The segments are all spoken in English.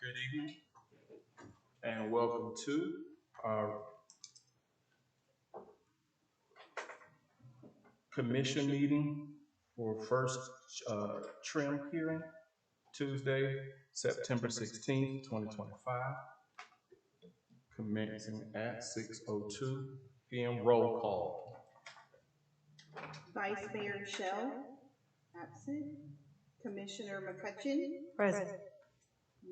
Good evening, and welcome to our commission meeting for first trim hearing, Tuesday, September 16th, 2025, commencing at 6:02 p.m. Roll call. Vice Mayor Shell, absent. Commissioner McCutcheon, Present.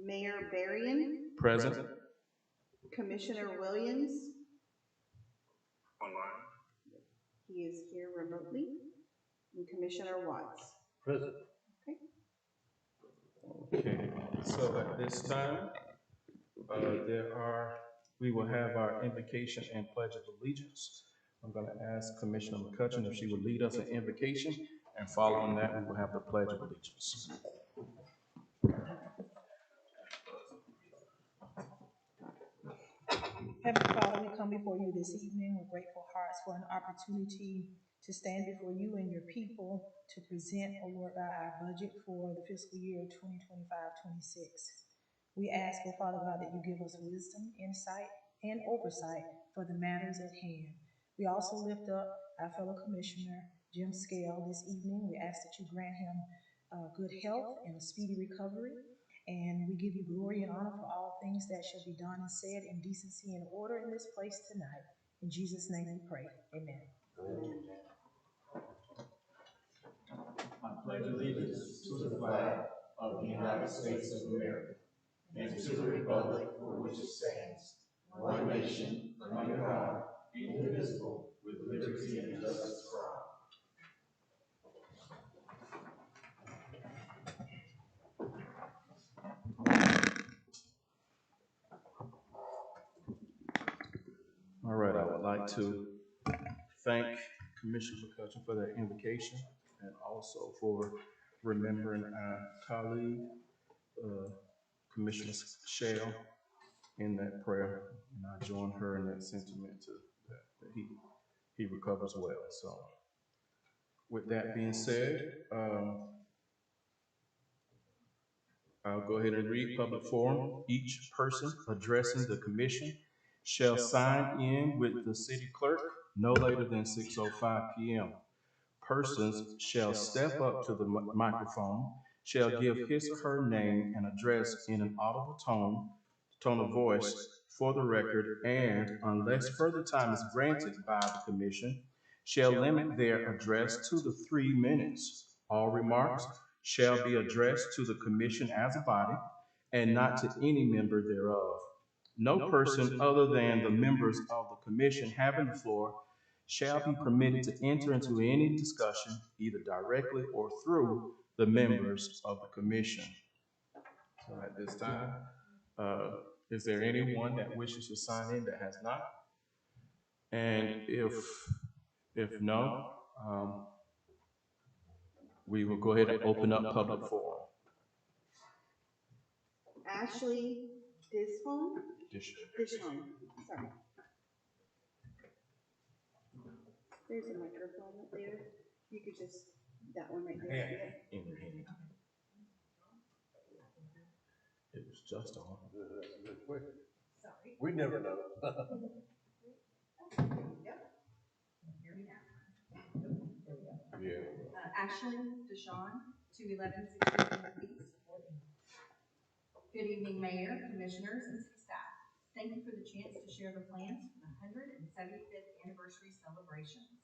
Mayor Berrien, Present. Commissioner Williams, Online. he is here remotely, and Commissioner Watts. Present. Okay, so at this time, we will have our invocation and pledge of allegiance. I'm going to ask Commissioner McCutcheon if she would lead us in invocation, and following that, we will have the pledge of allegiance. Heavenly Father, we come before you this evening with grateful hearts for an opportunity to stand before you and your people to present, O Lord God, our budget for the fiscal year 2025-26. We ask, O Father God, that you give us wisdom, insight, and oversight for the matters at hand. We also lift up our fellow commissioner, Jim Scale, this evening. We ask that you grant him good health and a speedy recovery. And we give you glory and honor for all things that shall be done and said in decency and order in this place tonight. In Jesus' name we pray. Amen. I pledge allegiance to the flag of the United States of America and to the republic for which it stands, one nation, under God, indivisible, with liberty and justice for all. All right, I would like to thank Commissioner McCutcheon for that invocation and also for remembering our colleague, Commissioner Shell, in that prayer. And I join her in that sentiment that he recovers well. So with that being said, I'll go ahead and read public forum. Each person addressing the commission shall sign in with the city clerk no later than 6:05 p.m. Persons shall step up to the microphone, shall give his or her name and address in an audible tone of voice for the record, and unless further time is granted by the commission, shall limit their address to the 3 minutes. All remarks shall be addressed to the commission as a body and not to any member thereof. No person other than the members of the commission having the floor shall be permitted to enter into any discussion, either directly or through the members of the commission. So at this time, is there anyone that wishes to sign in that has not? And if no, we will go ahead and open up public forum. Ashley Dishon. Sorry. There's a microphone up there. You could just, that one right there. In your hand. It was just on. That's a good question. Sorry. We never know. Hear me now. Yeah. Ashley Dishon, 211-16 East. Good evening, Mayor, Commissioners, and City staff. Thank you for the chance to share the plans for the 175th anniversary celebrations.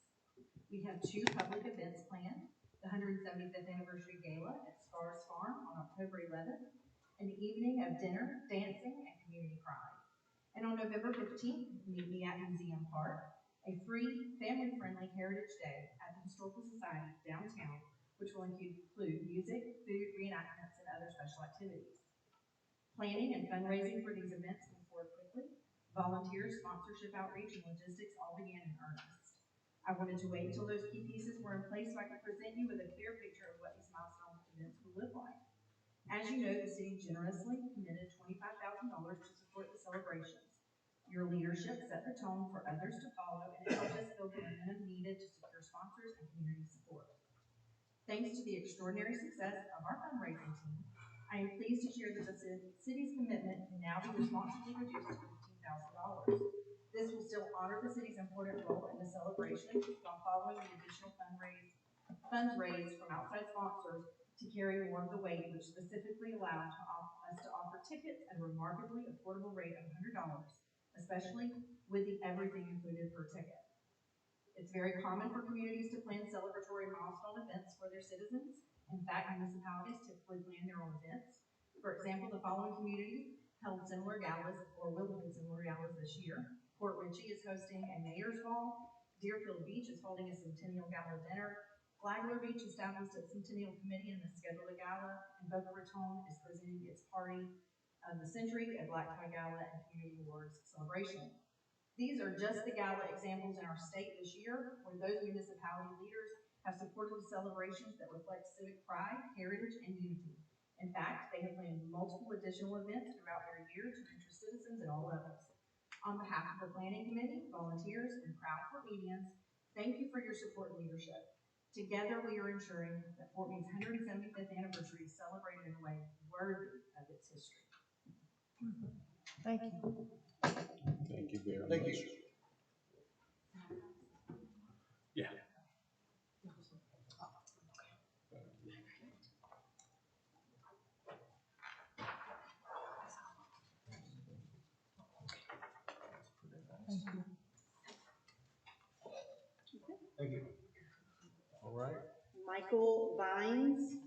We have 2 public events planned: the 175th anniversary gala at Scars Farm on October 11th, an evening of dinner, dancing, and community pride. And on November 15th, meet me at Museum Park, a free, family-friendly Heritage Day at the Historical Society downtown, which will include music, food, reenactments, and other special activities. Planning and fundraising for these events move forward quickly. Volunteers, sponsorship outreach, and logistics all began in earnest. I wanted to wait until those key pieces were in place so I could present you with a clear picture of what these milestone events will look like. As you know, the city generously committed $25,000 to support the celebrations. Your leadership set the tone for others to follow, and it helped us build the momentum needed to secure sponsors and community support. Thanks to the extraordinary success of our fundraising team, I am pleased to share that the city's commitment now be responsibly reduced to $15,000. This will still honor the city's important role in the celebration while following the additional funds raised from outside sponsors to carry more of the weight, which specifically allowed us to offer tickets at a remarkably affordable rate of $100, especially with the everything included per ticket. It's very common for communities to plan celebratory milestone events for their citizens. In fact, municipalities typically plan their own events. For example, the following communities held similar galas or will hold similar galas this year. Port Richey is hosting a mayor's ball. Deerfield Beach is holding a centennial gala dinner. Flagler Beach established its centennial committee and has scheduled a gala. And Boca Raton is presenting its party of the century, a black tie gala and community awards celebration. These are just the gala examples in our state this year, where those municipality leaders have supported celebrations that reflect civic pride, heritage, and unity. In fact, they have planned multiple additional events throughout their year to interest citizens at all levels. On behalf of the planning committee, volunteers, and proud Fort Meadians, thank you for your support and leadership. Together, we are ensuring that Fort Meade's 175th anniversary is celebrated in a way worthy of its history. Thank you. Thank you very much. Thank you. Yeah. Thank you. Thank you. All right. Michael Vines.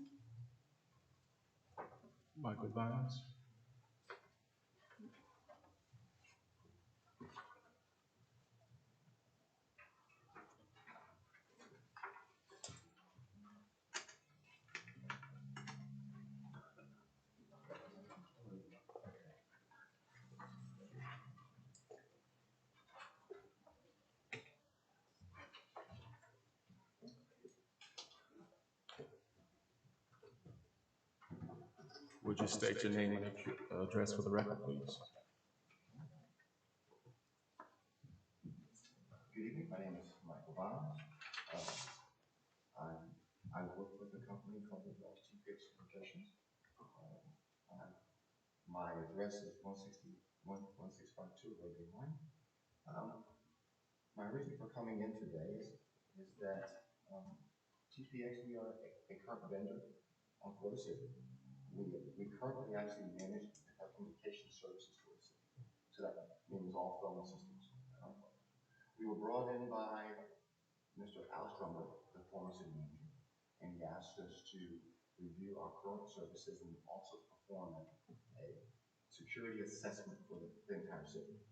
Michael Vines. Would you state your name and address for the record, please? Good evening, my name is Michael Vines. I work with a company called TPX Communications. My address is 1652 Roadway Line. My reason for coming in today is that TPX, we are a current vendor for the city. We currently actually manage our communication services for the city. So that means all phone systems. We were brought in by Mr. Al Strummer, the former city manager, and he asked us to review our current services and also perform a security assessment for the entire city.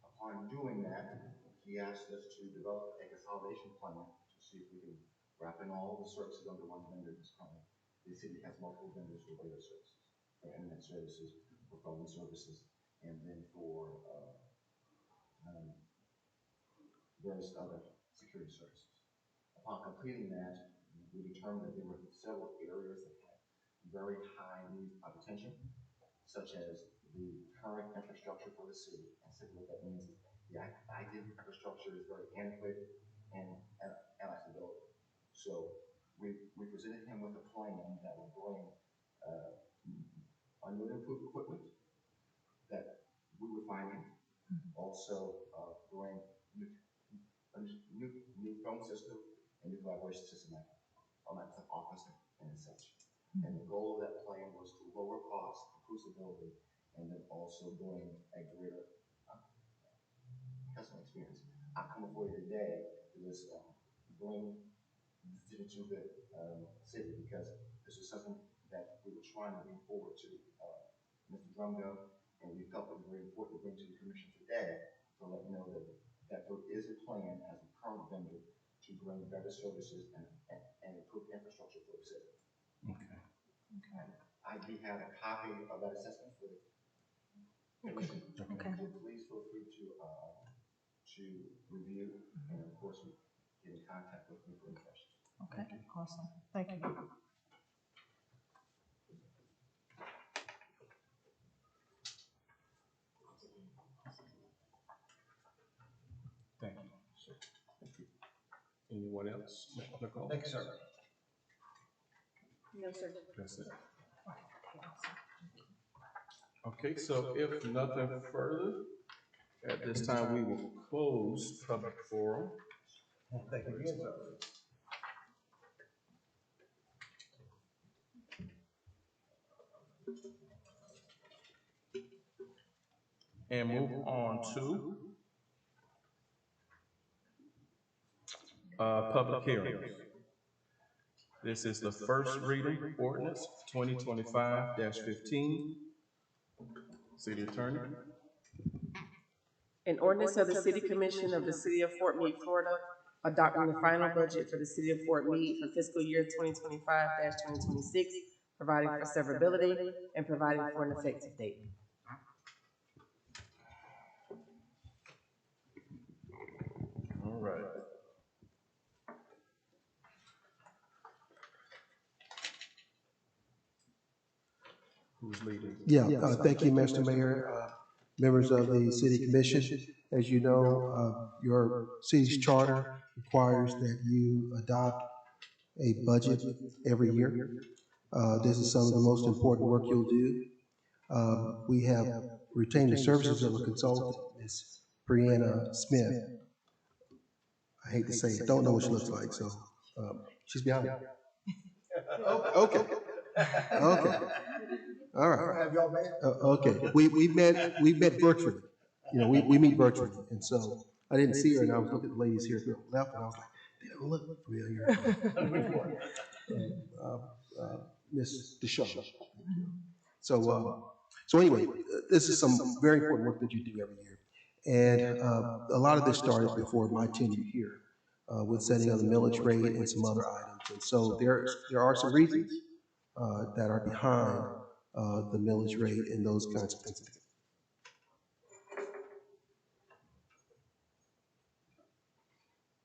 Upon doing that, he asked us to develop a consolidation plan to see if we can wrap in all the services under one vendor. Because currently the city has multiple vendors for data services, for internet services, for phone services, and then for various other security services. Upon completing that, we determined that there were several areas that had very high need of attention, such as the current infrastructure for the city. And simply what that means is the IT infrastructure is very antiquated and unstable. So we presented him with a plan that would bring unlimited equipment that we were finding, also bring new phone system and new collaboration system like Microsoft Office and such. And the goal of that plan was to lower costs, improve stability, and then also bring a greater customer experience. I come before you today to just bring this to the city because this is something that we were trying to bring forward to Mr. Drumgo, and we felt it was very important to bring to the commission today to let you know that there is a plan as a current vendor to bring better services and improve infrastructure for the city. Okay. We have a copy of that assessment for the commission. Okay. So please feel free to review, and of course, get in contact with me for any questions. Okay, awesome. Thank you. Thank you. Anyone else? Nicole? Thank you, sir. No, sir. That's it. Okay, so if nothing further, at this time, we will close public forum. Thank you again. And move on to public hearings. This is the first reading ordinance 2025-15. City Attorney. An ordinance of the City Commission of the City of Fort Meade, Florida, adopting the final budget for the City of Fort Meade for fiscal year 2025-2026, providing for severability and providing for an effective date. All right. Who's leading? Thank you, Mr. Mayor, members of the City Commission. As you know, your city's charter requires that you adopt a budget every year. This is some of the most important work you'll do. We have retained the services of a consultant, Ms. Brianna Smith. I hate to say it, don't know what she looks like, so she's behind me. Okay. Okay. All right. Have y'all met? Okay. We've met virtually. You know, we meet virtually, and so I didn't see her, and I was looking at the ladies here to the left, and I was like, they don't look familiar. Which one? Miss DeShaw. So anyway, this is some very important work that you do every year. And a lot of this started before my tenure here with setting on the millage rate and some other items. And so there are some reasons that are behind the millage rate and those kinds of things.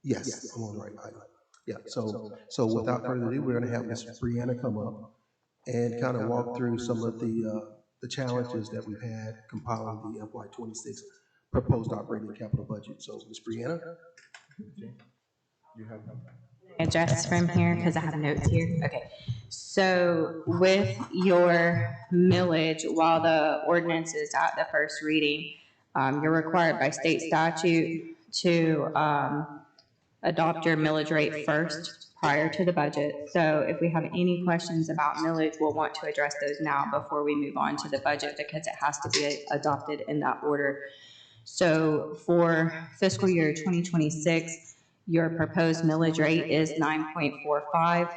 Yes, I'm on the right item. Yeah, so without further ado, we're gonna have Ms. Brianna come up and kind of walk through some of the challenges that we've had compiling the FY 26 proposed operating capital budget. So, Ms. Brianna? You have Address from here because I have notes here. Okay. So with your millage, while the ordinance is at the first reading, you're required by state statute to adopt your millage rate first prior to the budget. So if we have any questions about millage, we'll want to address those now before we move on to the budget because it has to be adopted in that order. So for fiscal year 2026, your proposed millage rate is 9.45.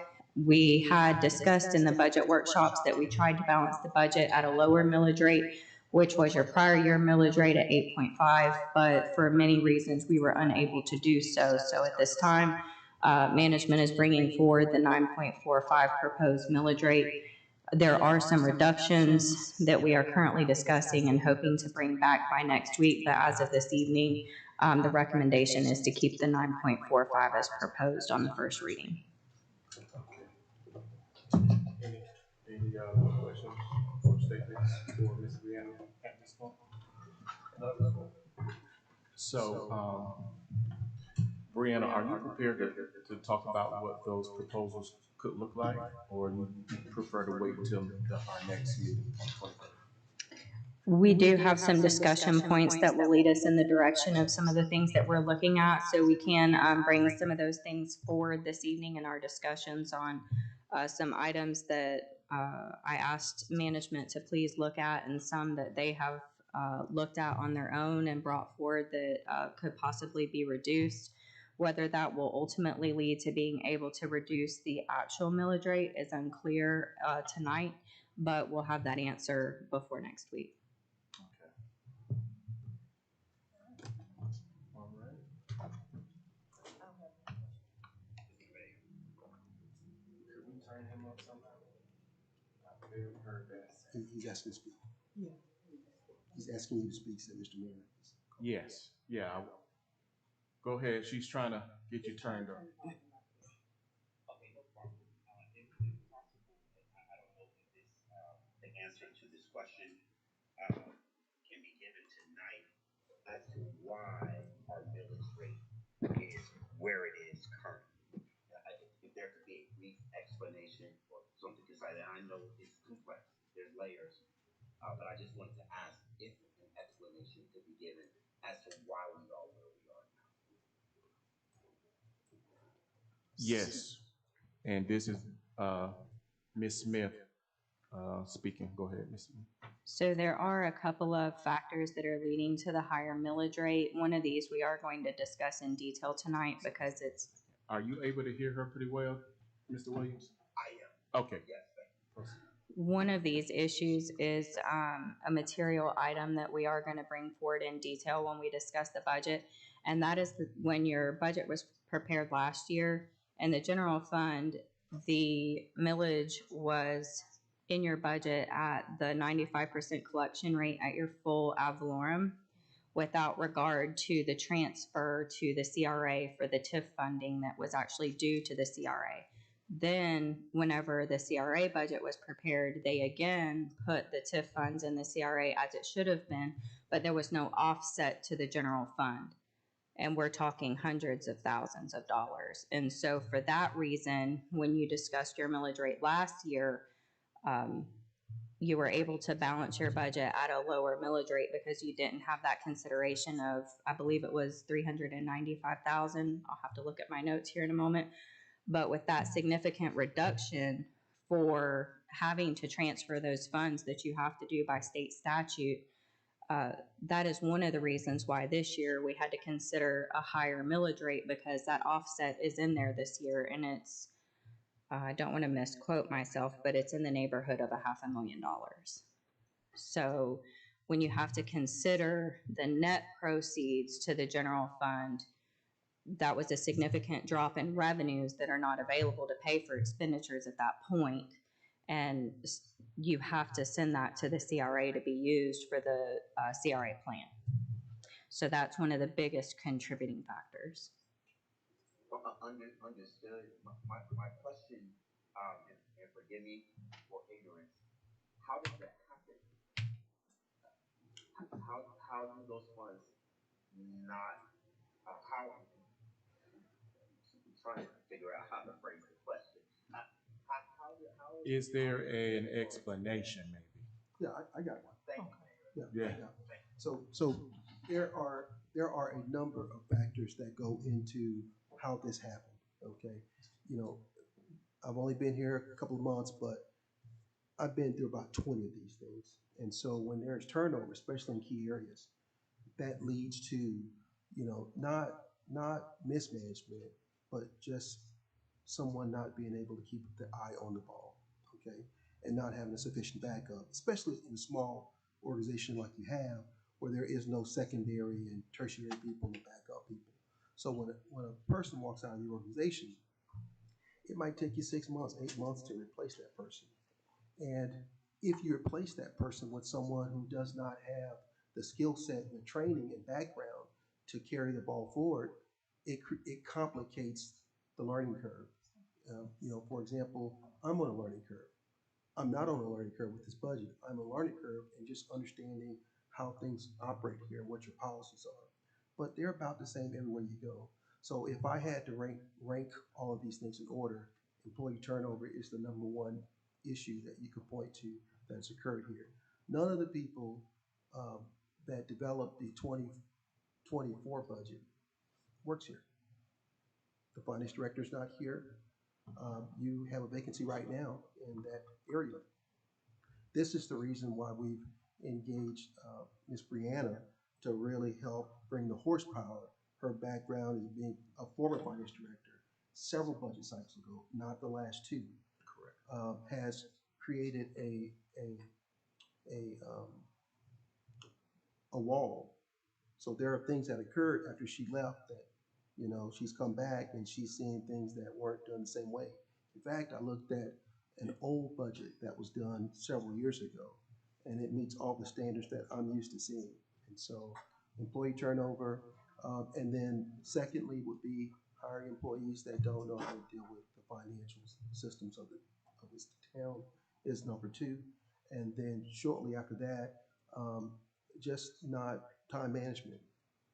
We had discussed in the budget workshops that we tried to balance the budget at a lower millage rate, which was your prior year millage rate at 8.5, but for many reasons we were unable to do so. So at this time, management is bringing forward the 9.45 proposed millage rate. There are some reductions that we are currently discussing and hoping to bring back by next week, but as of this evening, the recommendation is to keep the 9.45 as proposed on the first reading. Any questions or statements for Ms. Brianna at this point? So, Brianna, are you prepared to talk about what those proposals could look like, or you prefer to wait until our next meeting on 23rd? We do have some discussion points that will lead us in the direction of some of the things that we're looking at, so we can bring some of those things forward this evening in our discussions on some items that I asked management to please look at, and some that they have looked at on their own and brought forward that could possibly be reduced. Whether that will ultimately lead to being able to reduce the actual millage rate is unclear tonight, but we'll have that answer before next week. Okay. All right. Could we turn him up somehow? I barely heard that. He's asking to speak. Yeah. He's asking you to speak, said Mr. Mayor. Yes, yeah. Go ahead, she's trying to get you turned up. Okay, no problem. If possible, I don't know if this, the answer to this question can be given tonight as to why our millage rate is where it is currently. If there could be a brief explanation or something beside that, I know it's complex. There's layers. but I just wanted to ask if an explanation could be given as to why we are where we are now. Yes, and this is, Ms. Smith, speaking. Go ahead, Ms. Smith. So there are a couple of factors that are leading to the higher millage rate. One of these we are going to discuss in detail tonight because it's, Are you able to hear her pretty well, Mr. Williams? I am. Okay. Yes, thank you. Proceed. one of these issues is a material item that we are going to bring forward in detail when we discuss the budget. And that is when your budget was prepared last year and the general fund, the millage was in your budget at the 95% collection rate at your full ad valorem without regard to the transfer to the CRA for the TIF funding that was actually due to the CRA. Then, whenever the CRA budget was prepared, they again put the TIF funds in the CRA as it should have been, but there was no offset to the general fund. And we're talking hundreds of thousands of dollars. And so, for that reason, when you discussed your millage rate last year, you were able to balance your budget at a lower millage rate because you didn't have that consideration of, I believe it was $395,000. I'll have to look at my notes here in a moment. But with that significant reduction for having to transfer those funds that you have to do by state statute, that is one of the reasons why this year we had to consider a higher millage rate because that offset is in there this year, and it's, I don't want to misquote myself, but it's in the neighborhood of $500,000. So when you have to consider the net proceeds to the general fund, that was a significant drop in revenues that are not available to pay for expenditures at that point. And you have to send that to the CRA to be used for the CRA plan. So that's one of the biggest contributing factors. Understood. My question, and forgive me for ignorance, how does that happen? How do those funds not, how, I'm trying to figure out how to phrase the question. Is there an explanation, maybe? Yeah, I got one. Thank you. Yeah. Yeah. So there are a number of factors that go into how this happened, okay? You know, I've only been here a couple of months, but I've been through about 20 of these things. And so when there's turnover, especially in key areas, that leads to, you know, not mismanagement, but just someone not being able to keep the eye on the ball, okay? And not having a sufficient backup, especially in a small organization like you have, where there is no secondary and tertiary people to back up people. So when a person walks out of the organization, it might take you 6 months, 8 months to replace that person. And if you replace that person with someone who does not have the skill set, the training and background to carry the ball forward, it complicates the learning curve. You know, for example, I'm on a learning curve. I'm not on a learning curve with this budget. I'm a learning curve in just understanding how things operate here, what your policies are. But they're about the same everywhere you go. So if I had to rank all of these things in order, employee turnover is the number one issue that you could point to that's occurred here. None of the people that developed the 2024 budget works here. The finance director is not here. You have a vacancy right now in that area. This is the reason why we've engaged Ms. Brianna to really help bring the horsepower. Her background is being a former finance director several budget cycles ago, not the last two. Correct. Has created a wall. So there are things that occurred after she left that, you know, she's come back and she's seeing things that weren't done the same way. In fact, I looked at an old budget that was done several years ago, and it meets all the standards that I'm used to seeing. And so employee turnover, and then secondly would be hiring employees that don't know how to deal with the financial systems of this town is number two. And then shortly after that, just not time management.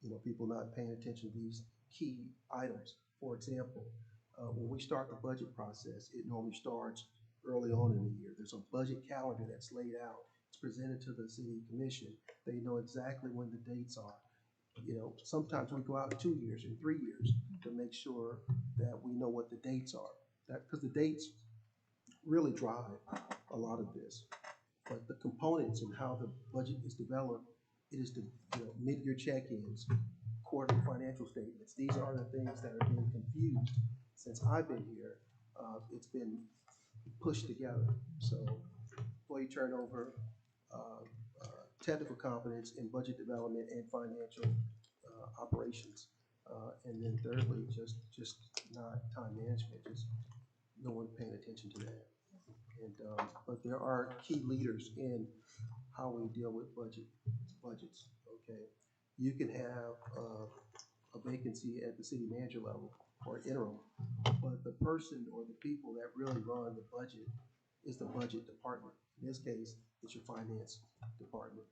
You know, people not paying attention to these key items. For example, when we start the budget process, it normally starts early on in the year. There's a budget calendar that's laid out. It's presented to the city commission, they know exactly when the dates are. You know, sometimes we go out 2 years and 3 years to make sure that we know what the dates are. That, because the dates really drive a lot of this. But the components and how the budget is developed, it is the, you know, mid-year check-ins, quarterly financial statements. These are the things that are being confused since I've been here. It's been pushed together. So employee turnover, technical competence in budget development and financial operations. And then thirdly, just not time management, just no one paying attention to that. And, but there are key leaders in how we deal with budgets, okay? You can have a vacancy at the city manager level or interim, but the person or the people that really run the budget is the budget department. In this case, it's your finance department,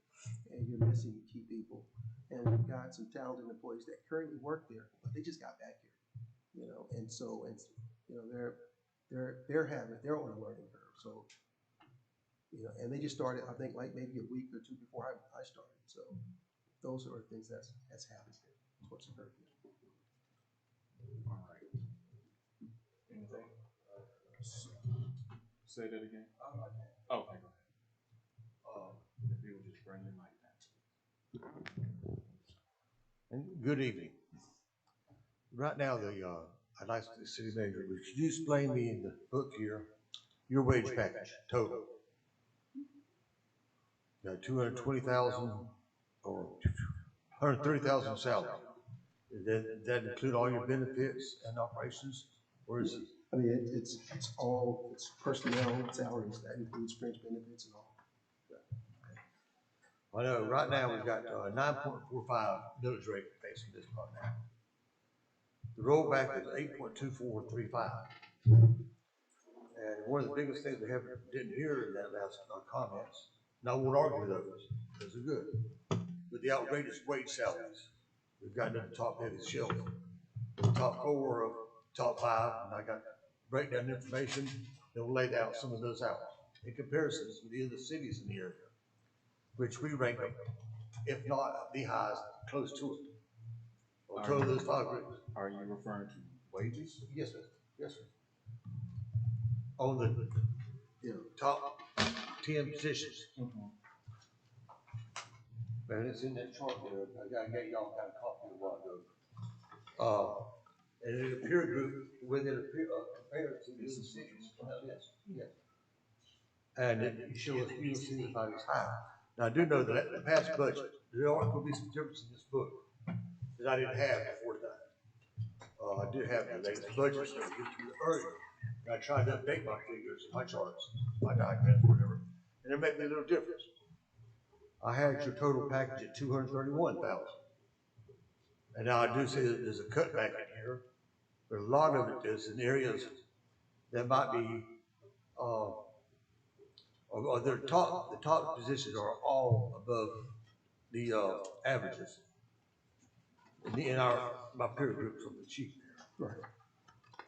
and you're missing key people. And we've got some talented employees that currently work there, but they just got back here, you know, and so it's, you know, they're on a learning curve. So, you know, and they just started, I think, like maybe a week or two before I started. So those are things that's happened here. That's what's occurred here. All right. Anything? Say that again. Okay, go ahead. If you would just bring your mic down. And good evening. Right now, I'd like the city manager, could you explain me in the book here, your wage package total? Got 220,000 or 130,000 salary. Does that include all your benefits and operations, or is it? I mean, it's all, it's personnel, salaries, that includes fringe benefits and all. I know, right now, we've got 9.45 millage rate based on this part now. The rollback is 8.2435. And one of the biggest things we didn't hear in that last comments, and I won't argue those, because they're good, but the outrageous wage salaries. We've got the top heavy shelf, the top 4 of top 5, and I got breakdown information that will lay out some of those out in comparisons with the other cities in the area, which we rank them, if not the highest, close to it. Or two of those 5 groups. Are you referring to wages? Yes, sir. Yes, sir. On the top 10 positions. Man, it's in that chart there. I got y'all got a copy of a while ago. And in a peer group, within a peer, compared to the other cities. Yes. And it shows, you'll see the values high. Now, I do know that in the past budget, there are going to be some differences in this book that I didn't have before that. I did have the latest budget, so we get to the earlier. And I tried to update my figures, my charts, my diagrams, whatever, and it made me a little difference. I had your total package at 231,000. And now I do see that there's a cutback in here, but a lot of it is in areas that might be, or the top positions are all above the averages in my peer group from the chief. Right.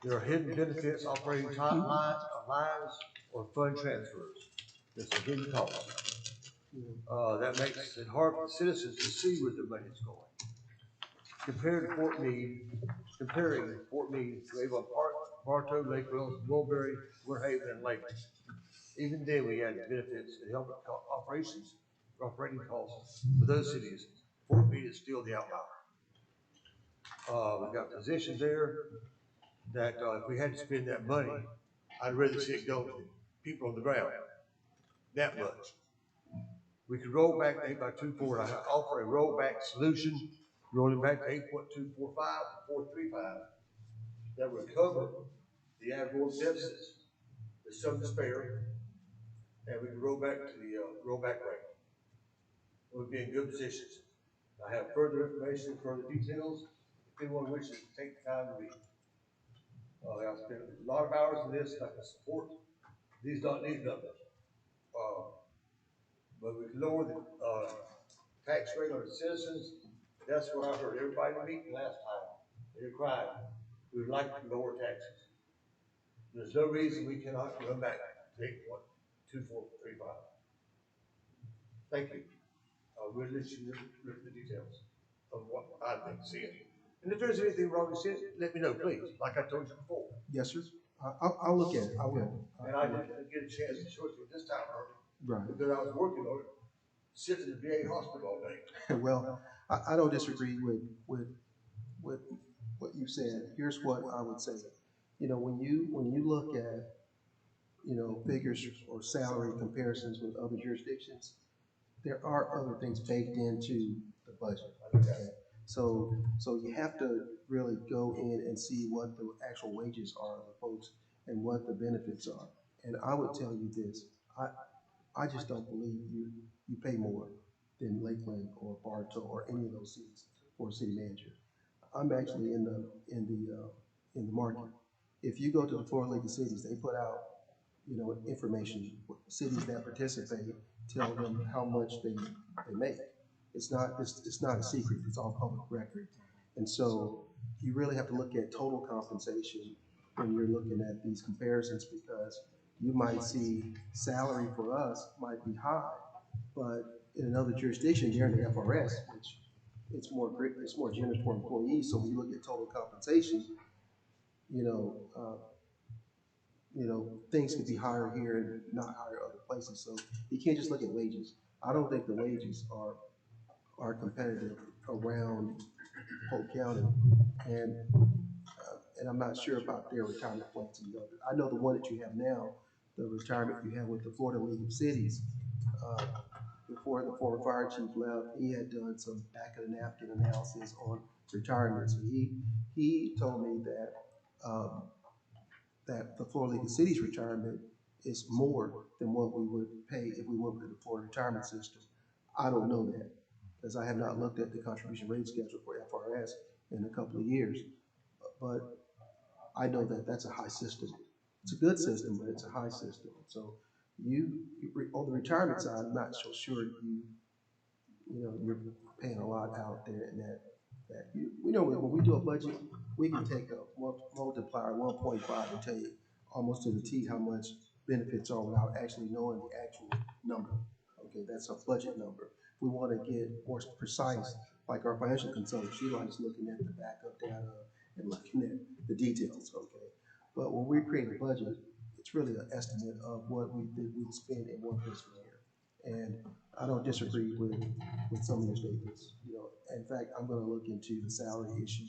There are hidden benefits, operating lines or fund transfers. There's a hidden cost. That makes it hard for citizens to see where the money is going. Comparing Fort Meade to Avon Park, Bartow, Lake Wells, Mulberry, Winter and Lake. Even then, we had benefits and help operating costs for those cities. Fort Meade is still the outlier. We've got positions there that if we had to spend that money, I'd rather see it go to people on the ground. That much. We could roll back to 8x24. I offer a rollback solution, rolling back to 8.245 to 435. That would cover the ad valorem deficits, the some to spare, and we can roll back to the rollback rate. We'd be in good positions. I have further information, further details, if anyone wishes to take the time to read. I spent a lot of hours on this, and I can support these numbers. But we can lower the tax rate on the citizens. That's what I heard everybody in the meeting last time. They cried. We would like to lower taxes. There's no reason we cannot run back to 8.2435. Thank you. We'll let you look at the details of what I'd like to see it. And if there's anything wrong with it, let me know, please, like I told you before. Yes, sir. I'll look at it. I will. And I didn't get a chance to show it to you this time, Harvey, Right. because I was working on it, sitting in the VA hospital all day. Well, I don't disagree with what you said. Here's what I would say. You know, when you look at, you know, figures or salary comparisons with other jurisdictions, there are other things baked into the budget. Okay? So you have to really go in and see what the actual wages are of the folks and what the benefits are. And I would tell you this, I just don't believe you pay more than Lakeland or Bartow or any of those cities for a city manager. I'm actually in the market. If you go to the Florida League of Cities, they put out, you know, information. Cities that participate tell them how much they make. It's not a secret. It's all public record. And so you really have to look at total compensation when you're looking at these comparisons, because you might see salary for us might be high, but in another jurisdiction, they're in the FRS, which it's more generous for employees. So when you look at total compensation, you know, things could be higher here and not higher other places. So you can't just look at wages. I don't think the wages are competitive around Polk County, and I'm not sure about their retirement plans. I know the one that you have now, the retirement you have with the Florida League of Cities. Before the former fire chief left, he had done some back of the napkin analysis on retirement. So he told me that the Florida League of Cities retirement is more than what we would pay if we went with the Florida retirement system. I don't know that, because I have not looked at the contribution rate schedule for FRS in a couple of years, but I know that that's a high system. It's a good system, but it's a high system. So on the retirement side, I'm not so sure you're paying a lot out there, and that you know, when we do a budget, we can take a multiplier 1.5 and tell you almost to the T how much benefits are without actually knowing the actual number. Okay, that's a budget number. If we want to get more precise, like our financial consultant, she likes looking at the backup data and looking at the details. Okay, but when we create a budget, it's really an estimate of what we think we'll spend in one fiscal year. And I don't disagree with some of your statements. You know, in fact, I'm going to look into the salary issue,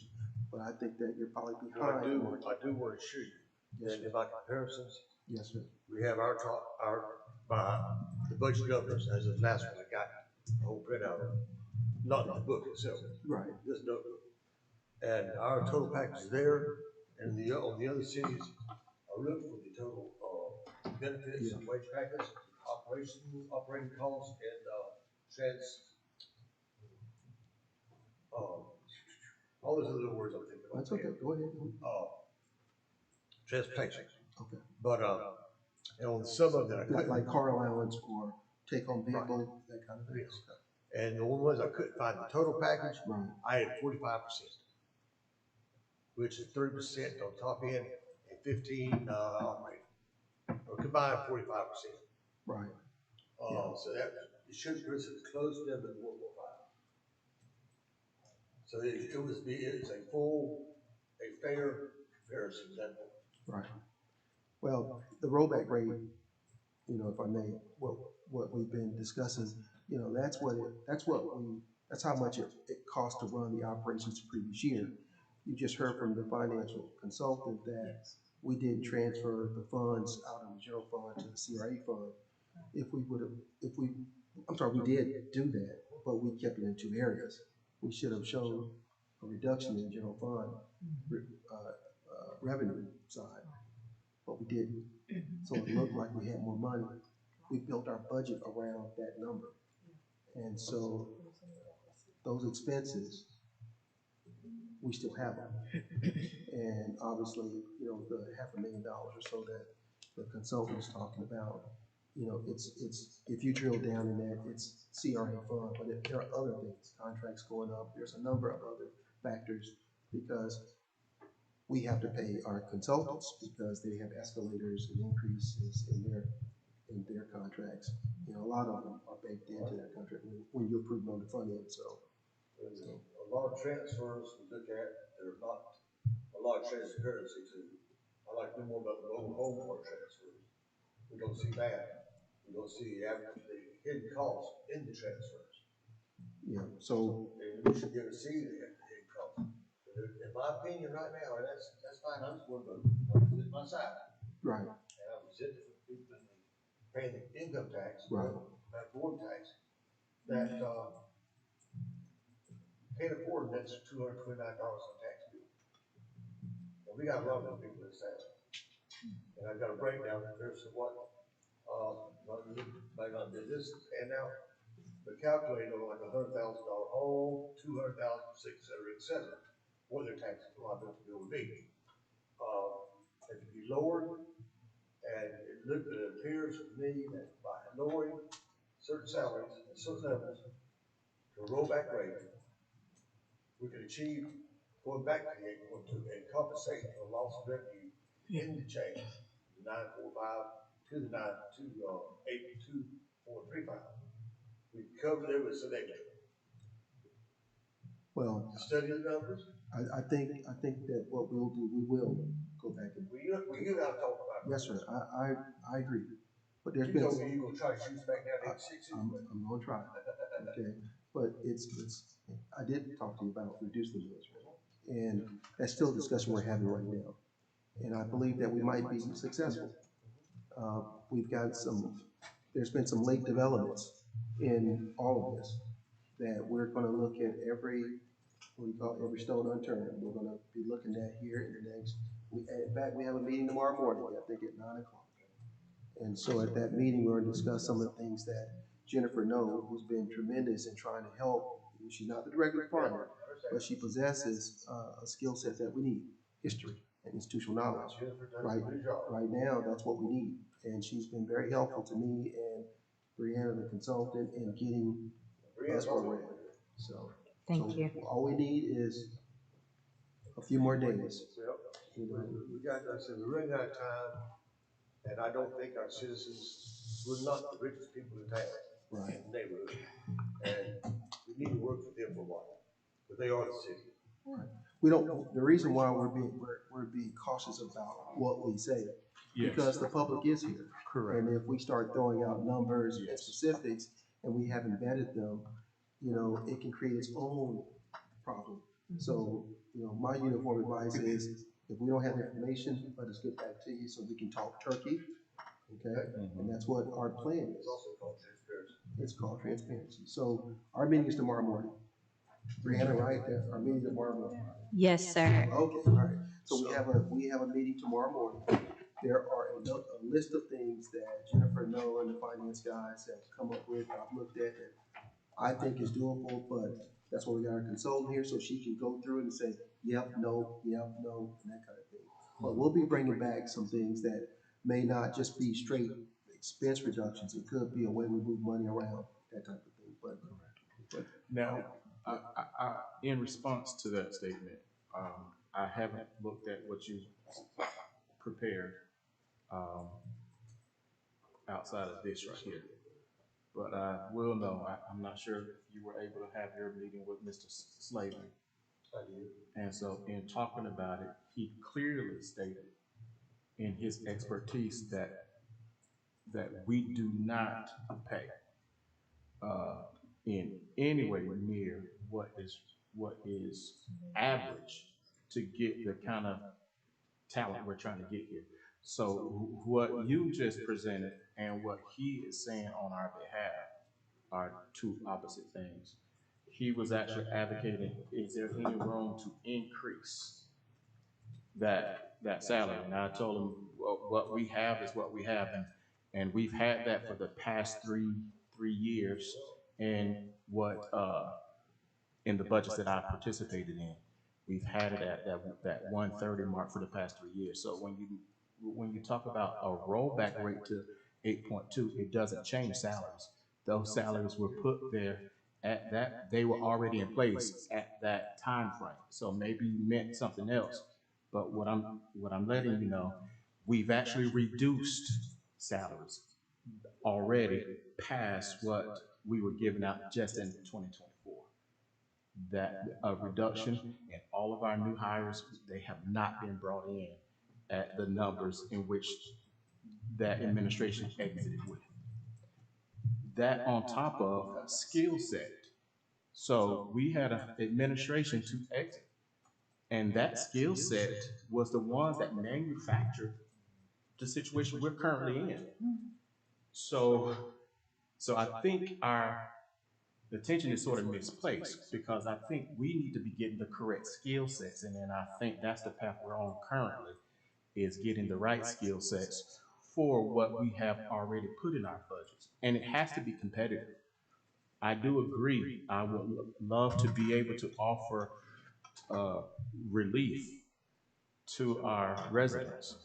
but I think that you're probably behind. I do want to assure you that in my comparisons, yes, sir. we have our the budget numbers as of last one. I got the whole printout of, not the book itself, Right. this notebook, and our total package is there. And on the other cities, I look for the total benefits, Yeah. wage package, operating costs, and all those other words I'm thinking about. That's okay. Go ahead. Transportation. Okay. But and on some of them, Like car allowance or take home vehicle, that kind of thing. yes. And the only ones I couldn't find the total package, Right. I had 45%, which is 30% on top end and 15 operating, or combined 45%. Right. So that it should put us close to the 1.5. So it's a fair comparison. Right. Well, the rollback rate, you know, if I may, what we've been discussing, you know, that's how much it costs to run the operations the previous year. You just heard from the financial consultant that we did transfer the funds out of the general fund to the CRA fund. We did do that, but we kept it in two areas. We should have shown a reduction in general fund revenue side, but we didn't. So it looked like we had more money. We built our budget around that number. And so those expenses, we still have them. And obviously, you know, the $500,000 or so that the consultant is talking about, you know, it's if you drill down in that, it's CRA fund, but there are other things, contracts going up. There's a number of other factors, because we have to pay our consultants because they have escalators and increases in in their contracts. You know, a lot of them are baked into their contract when you approve them on the front end, so. There's a lot of transfers we look at, there are not a lot of transparency to. I like to know more about the mobile home park transfers. We don't see that. We don't see the hidden costs in the transfers. Yeah, so, And we should get to see the hidden costs. In my opinion, right now, and that's fine, I'm just going to represent my side. right, And I present it for people paying the income tax, Right. not board tax, that, can't afford an extra $229 on tax bill. And we got a lot of those people in the South. And I've got a breakdown in terms of what, might not be this, and now, but calculate on like $100,000 home, 200,000, et cetera, what their tax liability bill would be. It could be lowered, and it appears to me that by lowering certain salaries at certain levels to a rollback rate, we could achieve going back to the 8.2 and compensate for loss of revenue in the change, 945 to the 82435. We covered it with some extra. well, Study the numbers. I think that what we'll do, we will go back and, We gotta talk about it. yes, sir, I agree. But there's You been, told me you gonna try to shoot us back down to 86. I'm gonna try, okay? But it's, I did talk to you about reducing the millage rate, and that's still a discussion we're having right now. And I believe that we might be successful. We've got there's been some late developments in all of this, that we're gonna look at every stone unturned. We're gonna be looking at here in the next, in fact, we have a meeting tomorrow morning, I think at 9 o'clock. And so at that meeting, we're gonna discuss some of the things that Jennifer Noe, who's been tremendous in trying to help. She's not the director department, but she possesses a skill set that we need, history and institutional knowledge. Right now, that's what we need. And she's been very helpful to me and Brianna, the consultant, in getting us where we're at. So. Thank you. All we need is a few more days. Well, we got, like I said, we're running out of time, and I don't think our citizens, we're not the richest people in town. Right. In the neighborhood. And we need to work with them for a while, but they are the city. Right. We don't, the reason why we're being cautious about what we say, Yes. because the public is here. Correct. And if we start throwing out numbers and Yes. specifics, and we haven't vetted them, you know, it can create its own problem. So, you know, my uniform advice is, if we don't have information, let us get back to you so we can talk turkey, okay? And that's what our plan It's is. also called transparency. It's called transparency. So our meeting is tomorrow morning. Brianna, right? Our meeting is tomorrow morning. Yes, sir. Okay, all right. So we have a meeting tomorrow morning. There are a list of things that Jennifer Noe and the finance guys have come up with, I've looked at it. I think is doable, but that's why we got our consultant here, so she can go through it and say, yep, no, and that kind of thing. But we'll be bringing back some things that may not just be straight expense reductions. It could be a way we move money around, that type of thing, but. Now, in response to that statement, I haven't looked at what you prepared outside of this right here. But I will know, I'm not sure if you were able to have your meeting with Mr. Slavin. I do. And so in talking about it, he clearly stated in his expertise that we do not pay in any way near what is average to get the kind of talent we're trying to get here. So what you just presented and what he is saying on our behalf are two opposite things. He was actually advocating, is there any room to increase that salary? And I told him, well, what we have is what we have, and we've had that for the past three years, and what in the budgets that I participated in, we've had it at that 130 mark for the past 3 years. So when you talk about a rollback rate to 8.2, it doesn't change salaries. Those salaries were put there at that, they were already in place at that time frame. So maybe you meant something else. But what I'm letting you know, we've actually reduced salaries already past what we were giving out just in 2024. That a reduction in all of our new hires, they have not been brought in at the numbers in which that administration exited with. That on top of skill set. So we had an administration to exit. And that skill set was the ones that manufactured the situation we're currently in. So I think our attention is sort of misplaced because I think we need to be getting the correct skill sets. And then I think that's the path we're on currently, is getting the right skill sets for what we have already put in our budgets. And it has to be competitive. I do agree. I would love to be able to offer relief to our residents.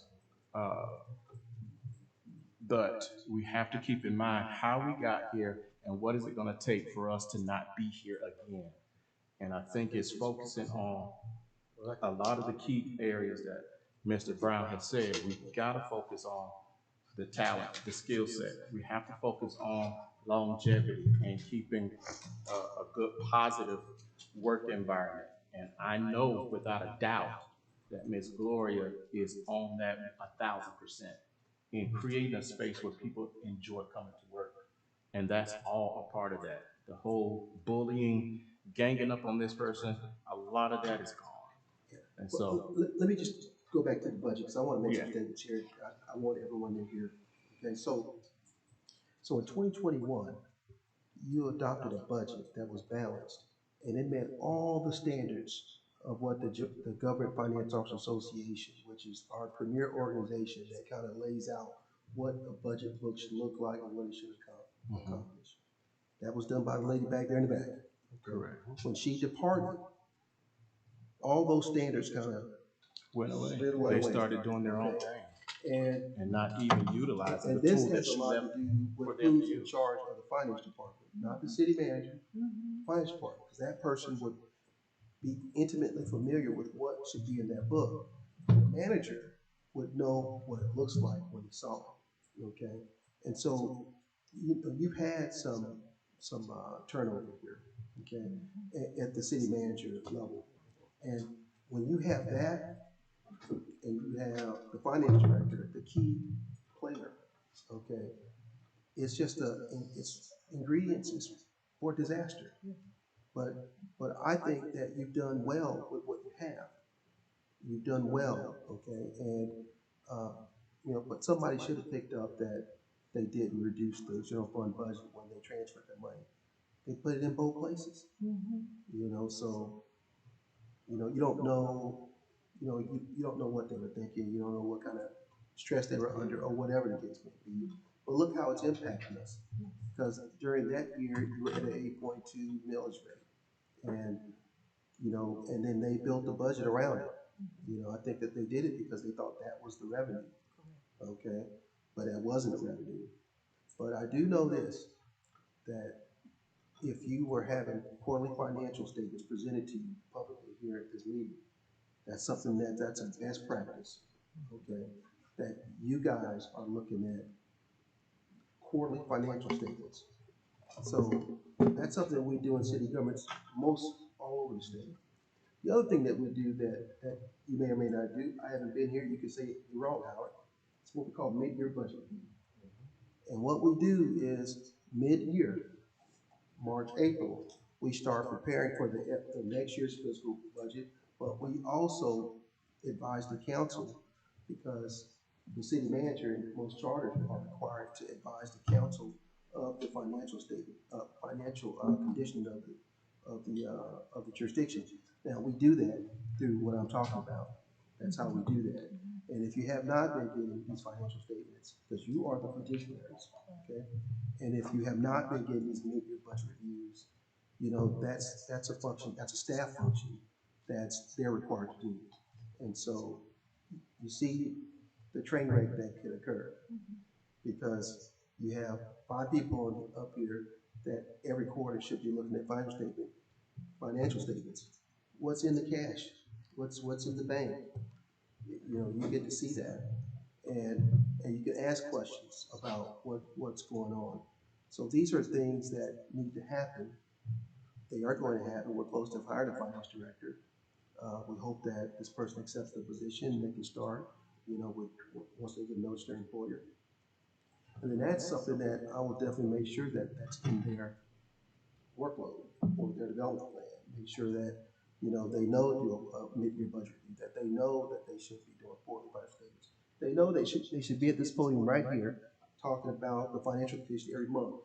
But we have to keep in mind how we got here and what is it going to take for us to not be here again. And I think it's focusing on a lot of the key areas that Mr. Brown has said. We've got to focus on the talent, the skill set. We have to focus on longevity and keeping a good, positive work environment. And I know without a doubt that Ms. Gloria is on that 1,000% in creating a space where people enjoy coming to work. And that's all a part of that. The whole bullying, ganging up on this person, a lot of that is gone. And so, let me just go back to the budget, because I want to make some statements here. I want everyone in here. Okay, so in 2021, you adopted a budget that was balanced, and it met all the standards of what the Government Finance Officers Association, which is our premier organization that kind of lays out what a budget book should look like and what it should accomplish. That was done by the lady back there in the back. correct. When she departed, all those standards kind of Went away. Slid They away. started doing their own thing and and not even utilizing and the this tool that has a she lot left to do for with them to who's in use. charge of the finance department, not the city manager, finance department, because that person would be intimately familiar with what should be in that book. The manager would know what it looks like when he saw it, okay? And so you've had some turnover here, okay, at the city manager level. And when you have that, and you have the finance director, the key player, okay, it's just it's ingredients is for disaster. But I think that you've done well with what you have. You've done well, okay, and but somebody should have picked up that they didn't reduce the general fund budget when they transferred the money. They put it in both places. So you don't know. You don't know what they were thinking. You don't know what kind of stress they were under, or whatever the case may be. But look how it's impacting us. Because during that year, you were at an 8.2 millage rate, and and then they built the budget around it. I think that they did it because they thought that was the revenue. Okay, but that wasn't the revenue. But I do know this, that if you were having quarterly financial statements presented to you publicly here at this meeting, that's something that's a best practice, okay? That you guys are looking at quarterly financial statements. So that's something that we do in city governments most all over the state. The other thing that we do that you may or may not do, I haven't been here, you can say you're wrong, Howard. It's what we call mid-year budget. And what we do is mid-year, March, April, we start preparing for the next year's fiscal budget, but we also advise the council, because the city manager and most charters are required to advise the council of the financial statement, financial condition of the jurisdiction. Now, we do that through what I'm talking about. That's how we do that. And if you have not been getting these financial statements, because you are the fiduciaries, okay? And if you have not been getting these mid-year budget reviews, that's a function, that's a staff function they're required to do. And so you see the train wreck that could occur, because you have 5 people up here that every quarter should be looking at financial statements. What's in the cash? What's in the bank? You get to see that. And and you can ask questions about what's going on. So these are things that need to happen. They are going to happen. We're close to hiring a finance director. We hope that this person accepts the position and they can start, once they get noticed their employer. And then that's something that I will definitely make sure that that's in their workload or their development plan. Make sure that, they know your mid-year budget, that they know that they should be doing 45 statements. They know they should be at this podium right here talking about the financial condition every month.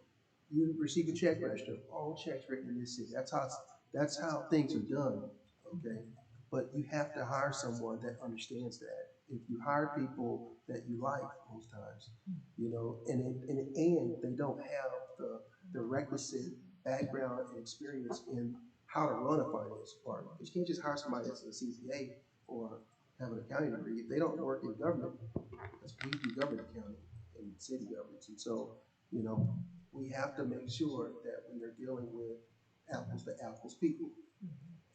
You receive a check register, all checks written in this city. That's how things are done, okay? But you have to hire someone that understands that. If you hire people that you like most times, and they don't have the requisite background and experience in how to run a finance department. Because you can't just hire somebody that's a CPA or have an accounting degree. If they don't work in government, because we do government accounting and city governments. And so, we have to make sure that we are dealing with apples to apples people.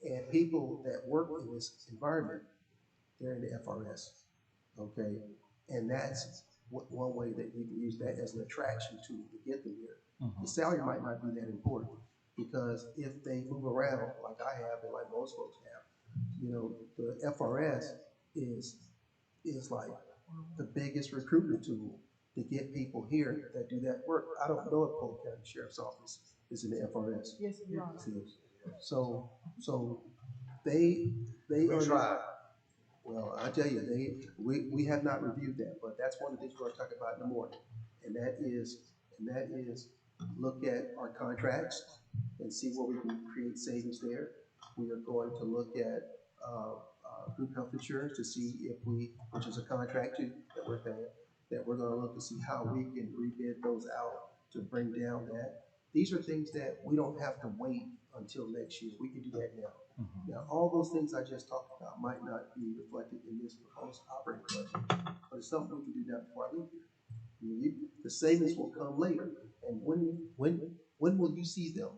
And people that work in this environment, they're in the FRS, okay? And that's one way that you can use that as an attraction tool to get them here. The salary might not be that important, because if they move around like I have and like most folks have, the FRS is like the biggest recruitment tool to get people here that do that work. I don't know if Polk County Sheriff's Office is in the FRS. Yes, Your Honor. So they are. Try. Well, I tell you, we have not reviewed that, but that's one of the things we're going to talk about in the morning. And that is look at our contracts and see where we can create savings there. We are going to look at group health insurance to see if which is a contract that we're paying, that we're going to look to see how we can rebid those out to bring down that. These are things that we don't have to wait until next year. We can do that now. Now, all those things I just talked about might not be reflected in this proposed operating budget, but it's something we can do now before I leave here. The savings will come later, and when will you see them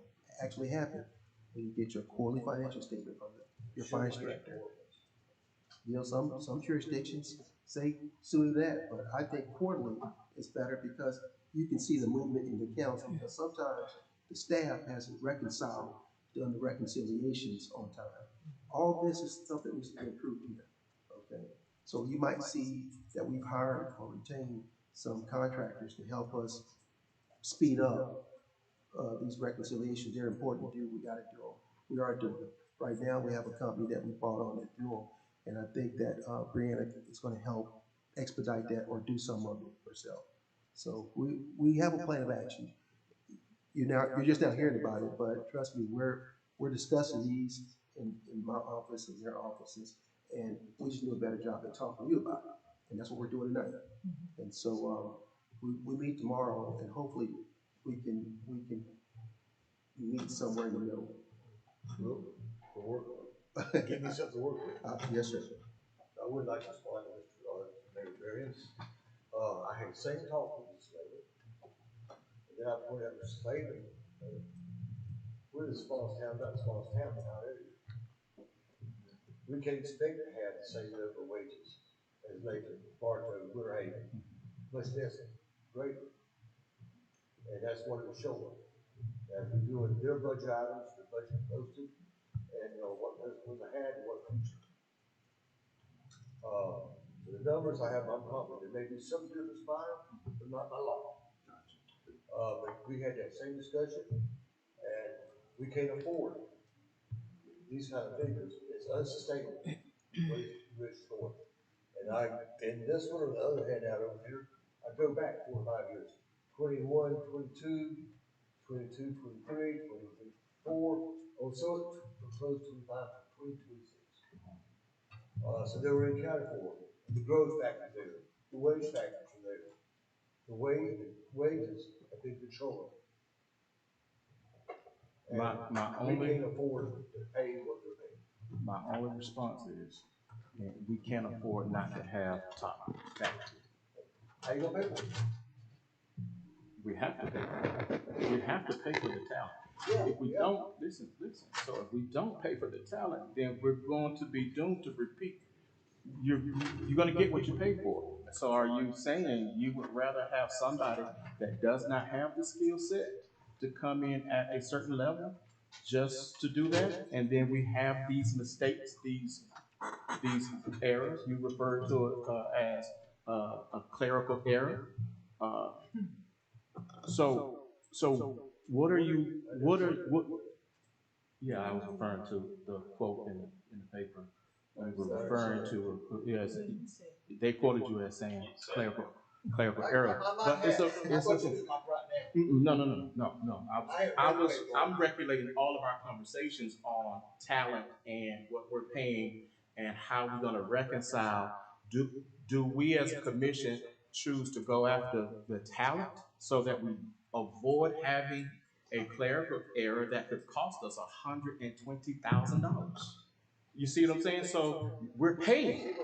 actually happen? When you get your quarterly financial statement from your finance director. Some jurisdictions say sooner than that, but I think quarterly is better because you can see the movement in the accounts, because sometimes the staff hasn't reconciled, done the reconciliations on time. All this is stuff that needs to be improved here, okay? So you might see that we've hired or retained some contractors to help us speed up these reconciliations. They're important to do. We gotta do them. We are doing them. Right now, we have a company that we brought on to do them, and I think that Brianna is gonna help expedite that or do some of it herself. So we have a plan of action. You're just now hearing about it, but trust me, we're discussing these in my office and their offices, and we just do a better job at talking to you about it. And that's what we're doing tonight. And so we meet tomorrow, and hopefully we can meet somewhere in the middle. We'll work on it. Give me something to work with. Yes, sir. I would like to respond to Mr. Mayor Variance. I had the same talk with this lady. And then I pointed out this favor. We're the smallest town, not the smallest town in our area. We can't expect to have the same level of wages as Lakeland, Bartow, Winter Haven, much less greater. And that's what it was showing. As we're doing their budget items, the budget posted, and what was ahead and what future. The numbers I have, I'm confident there may be some difference by them, but not by law. But we had that same discussion, and we can't afford these kind of figures. It's unsustainable where it's going. And this one or the other handout over here, I go back 4 or 5 years. 21, 22, 23, 24, also close 25, 26. So they were accounted for. The growth factors there, the wage factors are there. The wages have been controlled. My We only can't afford to pay what they're paying. my only response is we can't afford not to have top faculty. How you gonna pay for it? We have to pay for it. We have to pay for the talent. If we don't, listen. So if we don't pay for the talent, then we're going to be doomed to repeat you're gonna get what you pay for. So are you saying you would rather have somebody that does not have the skill set to come in at a certain level just to do that? And then we have these mistakes, these errors, you refer to it as a clerical error. Uh, so what, yeah, I was referring to the quote in the paper. We were referring to, yes, they quoted you as saying clerical error. But no. I'm regulating all of our conversations on talent and what we're paying and how we're gonna reconcile. Do we as a commission choose to go after the talent so that we avoid having a clerical error that could cost us $120,000? You see what I'm saying? So we're paying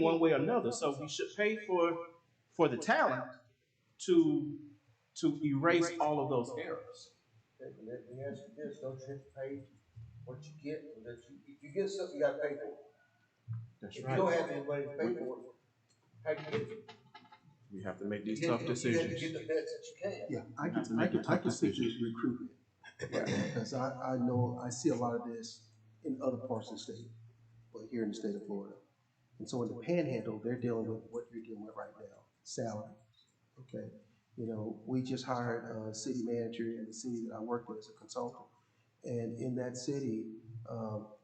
one way or another. So we should pay for the talent to erase all of those errors. Let me ask you this, don't you have to pay what you get, if you get something, you gotta pay for it. That's If right. you don't have anybody to pay for it, how do you get it? We have to make these tough decisions. You have to get the best that you can. Yeah, I can speak to recruitment. Because I know, I see a lot of this in other parts of the state, but here in the state of Florida. And so in the panhandle, they're dealing with what you're dealing with right now, salary, okay? You know, we just hired a city manager in the city that I worked with as a consultant. And in that city,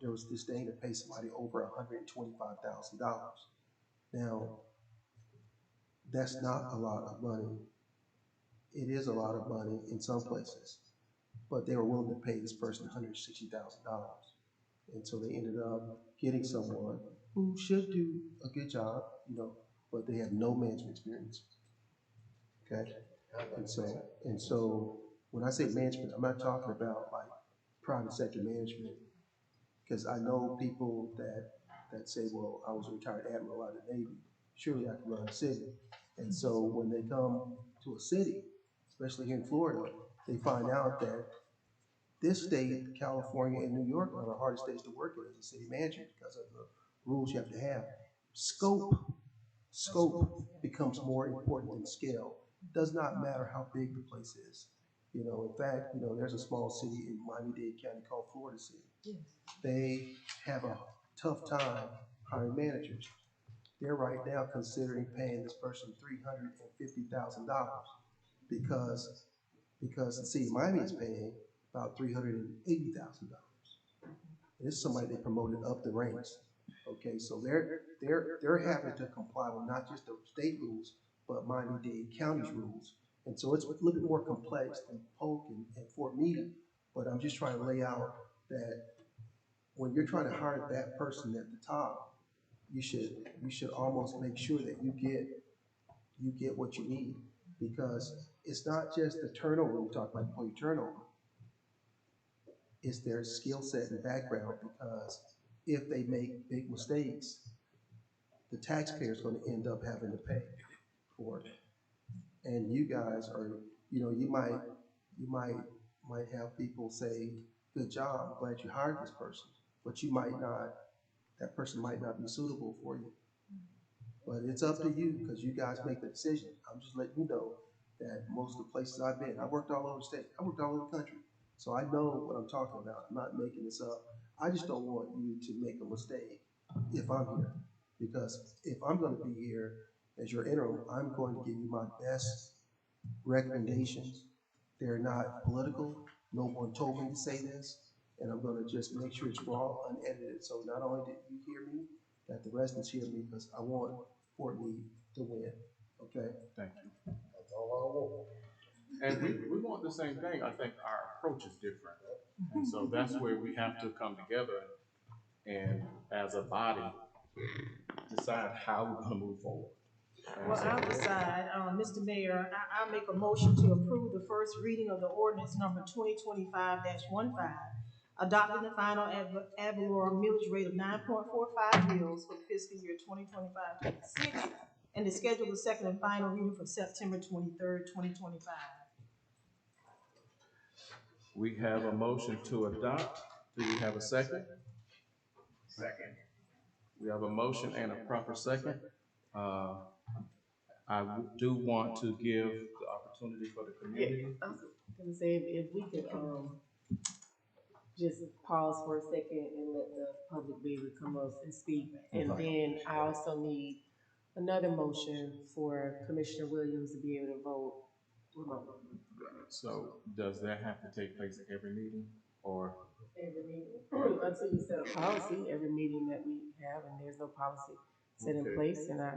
there was this thing to pay somebody over $125,000. Now, that's not a lot of money. It is a lot of money in some places, but they were willing to pay this person $160,000. And so they ended up getting someone who should do a good job, you know, but they have no management experience. Okay? And so when I say management, I'm not talking about like private sector management, because I know people that say, well, I was a retired admiral out of the Navy, surely I can run a city. And so when they come to a city, especially here in Florida, they find out that this state, California and New York, are the hardest states to work in as a city manager because of the rules you have to have. Scope becomes more important than scale. Does not matter how big the place is. You know, in fact, you know, there's a small city in Miami-Dade County called Florida City. They have a tough time hiring managers. They're right now considering paying this person $350,000 because the city of Miami is paying about $380,000. This is somebody they promoted up the ranks. Okay, so they're having to comply with not just the state rules, but Miami-Dade County's rules. And so it's a little bit more complex than Polk and Fort Meade. But I'm just trying to lay out that when you're trying to hire that person at the top, you should almost make sure that you get what you need, because it's not just the turnover. We talk about employee turnover. It's their skill set and background, because if they make big mistakes, the taxpayer is going to end up having to pay for it. And you guys are, you know, you might have people say, good job, I'm glad you hired this person, but you might not, that person might not be suitable for you. But it's up to you, because you guys make the decision. I'm just letting you know that most of the places I've been, I worked all over the state, I worked all over the country. So I know what I'm talking about. I'm not making this up. I just don't want you to make a mistake if I'm here. Because if I'm going to be here as your interim, I'm going to give you my best recommendations. They're not political. No one told me to say this. And I'm going to just make sure it's raw, unedited. So not only did you hear me, that the residents hear me, because I want Fort Meade to win. Okay? Thank you. That's all I want. And we want the same thing. I think our approach is different. And so that's where we have to come together and, as a body, decide how we're going to move forward. Well, I'll decide, Mr. Mayor, I'll make a motion to approve the first reading of the ordinance number 2025-15, adopting the final ad valorem millage rate of 9.45 mils for the fiscal year 2025-26, and to schedule the second and final reading for September 23rd, 2025. We have a motion to adopt. Do we have a second? Second. We have a motion and a proper second. I do want to give the opportunity for the community. I was gonna say, if we could, just pause for a second and let the public be able to come up and speak. And then I also need another motion for Commissioner Williams to be able to vote remotely. So does that have to take place at every meeting or? Every meeting, until you set a policy, every meeting that we have, and there's no policy set in place, and I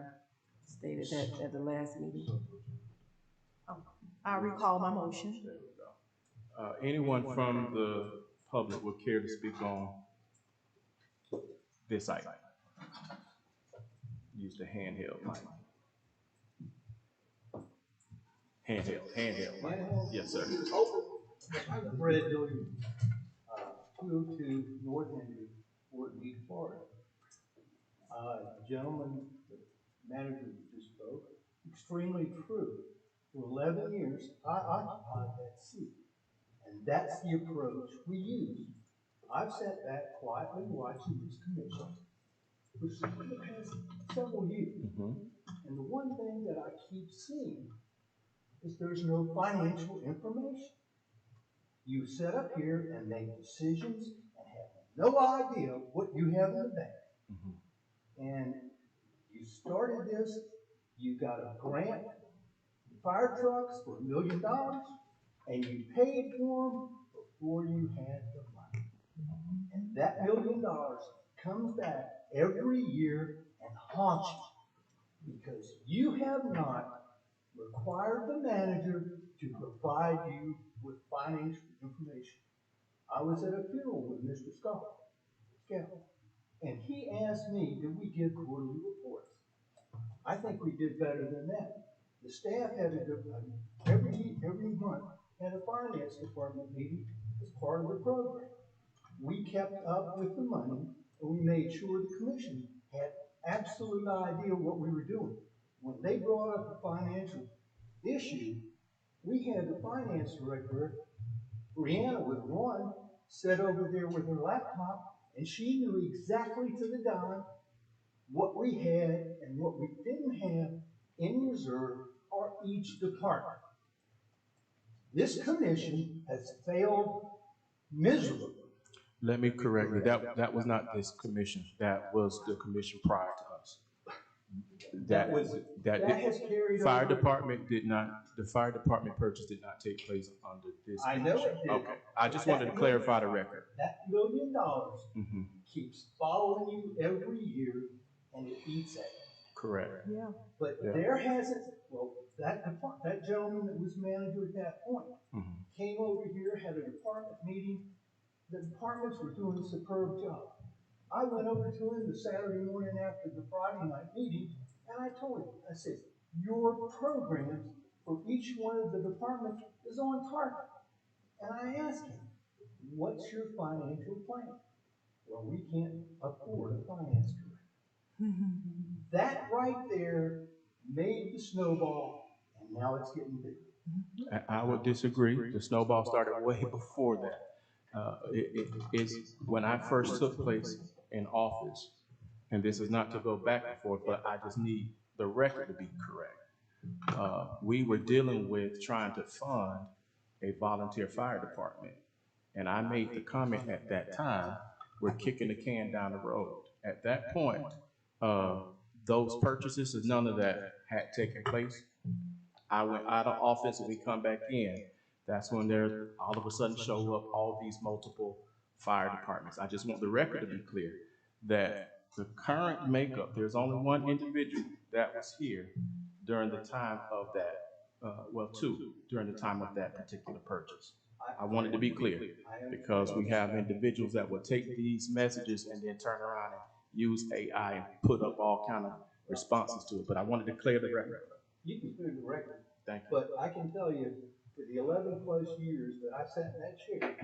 stated that at the last meeting. I recall my motion. Anyone from the public would care to speak on this item? Use the handheld mic. Handheld mic. Yes, sir. Fred Williams, 202 North Henry, Fort Meade, Florida. Gentleman, the manager who just spoke, extremely true. For 11 years, I occupied that seat. And that's the approach we use. I've sat back quietly watching this commission, which has several years. And the one thing that I keep seeing is there's no financial information. You sit up here and make decisions and have no idea what you have in the bank. And you started this, you got a grant, fire trucks for $1 million, and you paid for them before you had the money. And that $1 million comes back every year and haunts you because you have not required the manager to provide you with financial information. I was at a funeral with Mr. Scott, and he asked me, did we give quarterly reports? I think we did better than that. The staff had every month had a finance department meeting as part of the program. We kept up with the money, and we made sure the commission had absolute idea what we were doing. When they brought up a financial issue, we had the finance director, Brianna with one, sat over there with her laptop, and she knew exactly to the dime what we had and what we didn't have in reserve for each department. This commission has failed miserably. Let me correct you. That was not this commission. That was the commission prior to us. That has carried fire over. department did not, the fire department purchase did not take place under this. I know commission. it did. Okay, I just wanted to clarify the record. That $1 million keeps following you every year, and it eats at you. Correct. Yeah. But there hasn't, well, that gentleman that was manager at that point came over here, had a department meeting. The departments were doing a superb job. I went over to him the Saturday morning after the Friday night meeting, and I told him, I said, your programs for each one of the departments is on target. And I asked him, what's your financial plan? Well, we can't afford a finance director. That right there made the snowball, and now it's getting bigger. I would disagree. The snowball started way before that. It's when I first took place in office, and this is not to go back and forth, but I just need the record to be correct. We were dealing with trying to fund a volunteer fire department. And I made the comment at that time, we're kicking the can down the road. At that point, those purchases, none of that had taken place. I went out of office and we come back in. That's when there all of a sudden show up all these multiple fire departments. I just want the record to be clear that the current makeup, there's only one individual that was here during the time of that, well, two, during the time of that particular purchase. I wanted to be clear because we have individuals that will take these messages and then turn around and use AI and put up all kind of responses to it. But I wanted to clear the record. You can clear the record. Thank you. But I can tell you, for the 11 plus years that I sat in that chair,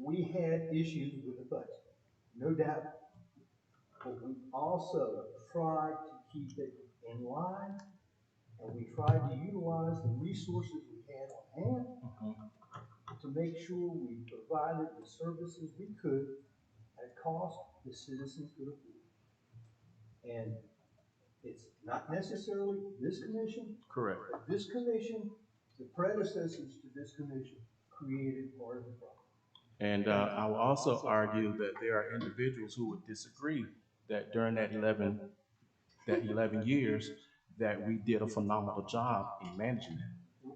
we had issues with the budget, no doubt. But we also tried to keep it in line, and we tried to utilize the resources we had on hand to make sure we provided the services we could at a cost the citizens could afford. And it's not necessarily this commission, Correct. but this commission, the predecessors to this commission created part of the problem. And I will also argue that there are individuals who would disagree that during that 11 years, that we did a phenomenal job in managing it.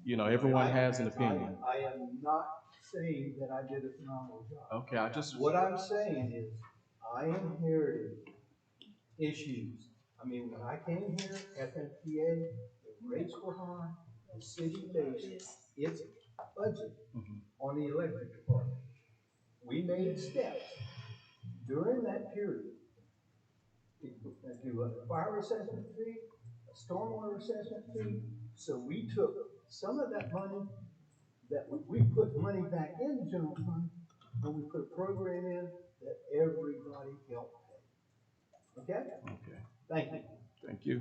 You know, everyone has an opinion. I am not saying that I did a phenomenal job. Okay, What I'm saying is, I inherited issues. I mean, when I came here, FFPA, the rates were high, the city based its budget on the electric department. We made steps during that period to do a fire assessment fee, a stormwater assessment fee. So we took some of that money that we put money back in the general fund, and we put a program in that everybody helped pay. Okay? Okay, Thank you. thank you.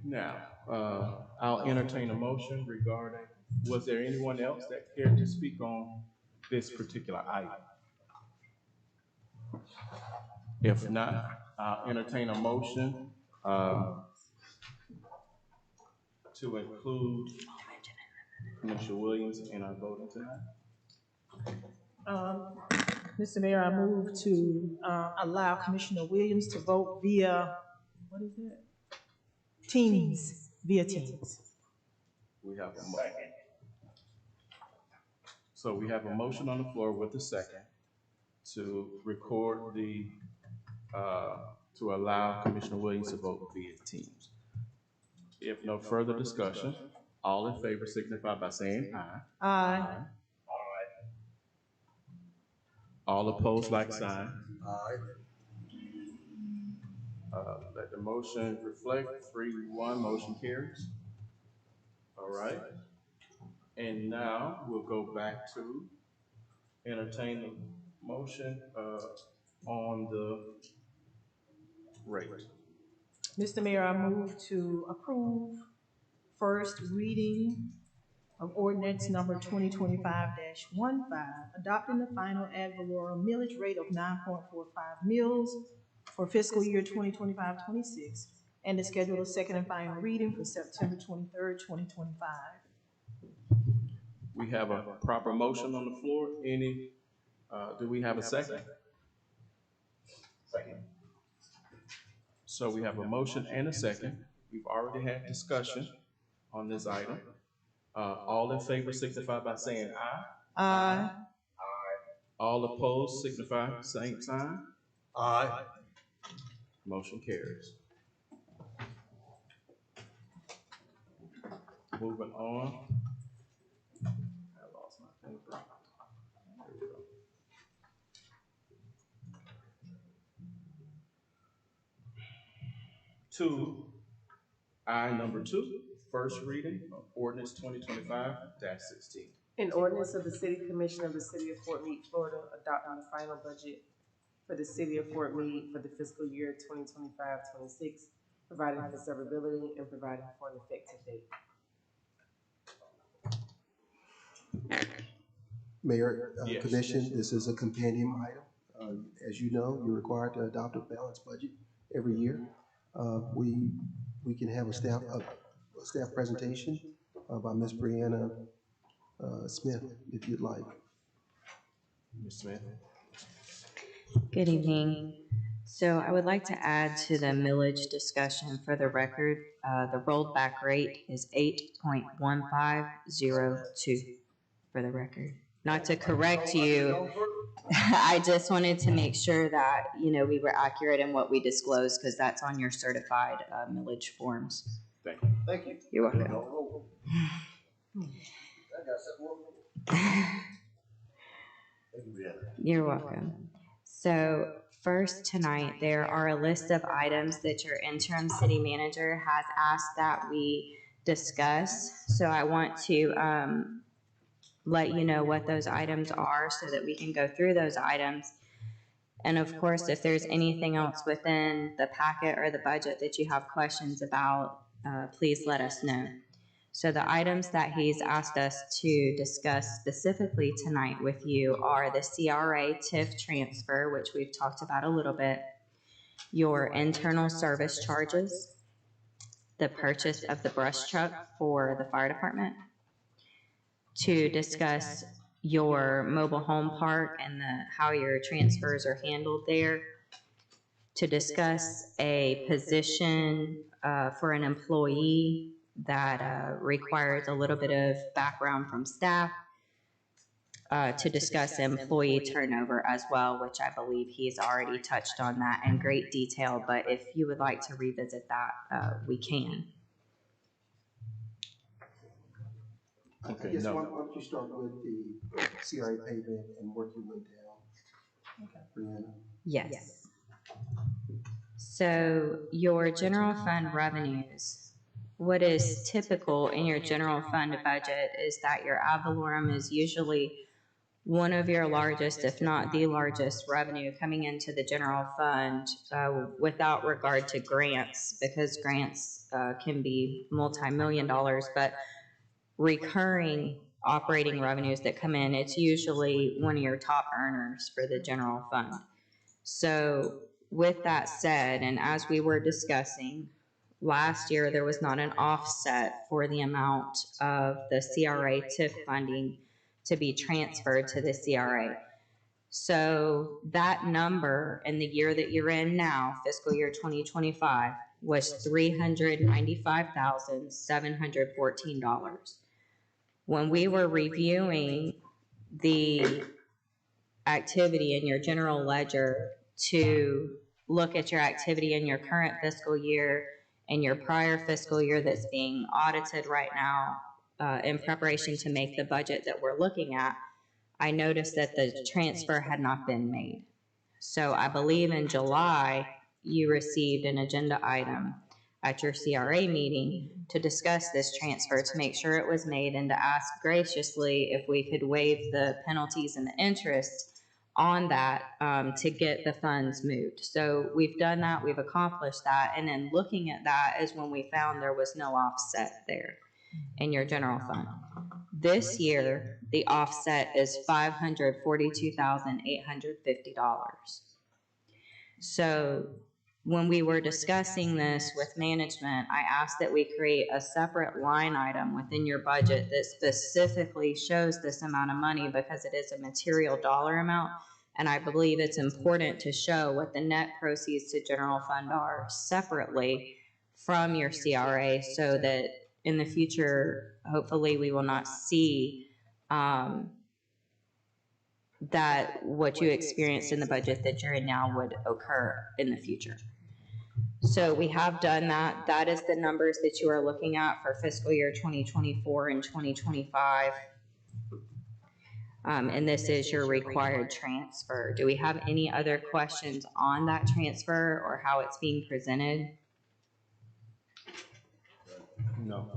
Now, I'll entertain a motion regarding, was there anyone else that cared to speak on this particular item? If not, I'll entertain a motion to include Commissioner Williams in our voting tonight. Mr. Mayor, I move to allow Commissioner Williams to vote via, what is it? Teams, via Teams. We have a motion. So we have a motion on the floor with a second to record the, to allow Commissioner Williams to vote via Teams. If no further discussion, all in favor signify by saying aye. Aye. All opposed, like sign. Let the motion reflect 3-1, motion carries. All right. And now we'll go back to entertain the motion on the rate. Mr. Mayor, I move to approve first reading of ordinance number 2025-15, adopting the final ad valorem millage rate of 9.45 mils for fiscal year 2025-26, and to schedule a second and final reading for September 23rd, 2025. We have a proper motion on the floor. Any, do we have a second? Second. So we have a motion and a second. We've already had discussion on this item. All in favor signify by saying aye. Aye. All opposed signify same sign. Aye. Motion carries. Moving on. I lost my paper. There we go. To number 2, first reading of ordinance 2025-16. An ordinance of the City Commission of the City of Fort Meade, Florida, adopting the final budget for the City of Fort Meade for the fiscal year 2025-26, providing for severability and providing for an effective date. Mayor, Yes. Commission, this is a compendium item. As you know, you're required to adopt a balanced budget every year. We can have a staff presentation by Ms. Brianna Smith, if you'd like. Ms. Smith. Good evening. So I would like to add to the millage discussion for the record, the rolled back rate is 8.1502 for the record. Not to correct you, I just wanted to make sure that, you know, we were accurate in what we disclosed, because that's on your certified millage forms. Thank you. Thank you. You're welcome. You're welcome. So first tonight, there are a list of items that your interim city manager has asked that we discuss. So I want to let you know what those items are so that we can go through those items. And of course, if there's anything else within the packet or the budget that you have questions about, please let us know. So the items that he's asked us to discuss specifically tonight with you are the CRA TIF transfer, which we've talked about a little bit, your internal service charges, the purchase of the brush truck for the fire department, to discuss your mobile home park and how your transfers are handled there, to discuss a position for an employee that requires a little bit of background from staff, to discuss employee turnover as well, which I believe he's already touched on that in great detail, but if you would like to revisit that, we can. Okay, Yes, no. why don't you start with the CRA payment and work your way down? Okay. Brianna? Yes. So your general fund revenues, what is typical in your general fund budget is that your ad valorem is usually one of your largest, if not the largest, revenue coming into the general fund without regard to grants, because grants can be multi-million dollars, but recurring operating revenues that come in, it's usually one of your top earners for the general fund. So with that said, and as we were discussing, last year there was not an offset for the amount of the CRA TIF funding to be transferred to the CRA. So that number in the year that you're in now, fiscal year 2025, was $395,714. When we were reviewing the activity in your general ledger to look at your activity in your current fiscal year and your prior fiscal year that's being audited right now in preparation to make the budget that we're looking at, I noticed that the transfer had not been made. So I believe in July, you received an agenda item at your CRA meeting to discuss this transfer, to make sure it was made, and to ask graciously if we could waive the penalties and the interest on that to get the funds moved. So we've done that, we've accomplished that, and then looking at that is when we found there was no offset there in your general fund. This year, the offset is $542,850. So when we were discussing this with management, I asked that we create a separate line item within your budget that specifically shows this amount of money, because it is a material dollar amount. And I believe it's important to show what the net proceeds to general fund are separately from your CRA, so that in the future, hopefully we will not see that what you experienced in the budget that you're in now would occur in the future. So we have done that. That is the numbers that you are looking at for fiscal year 2024 and 2025. And this is your required transfer. Do we have any other questions on that transfer or how it's being presented? No.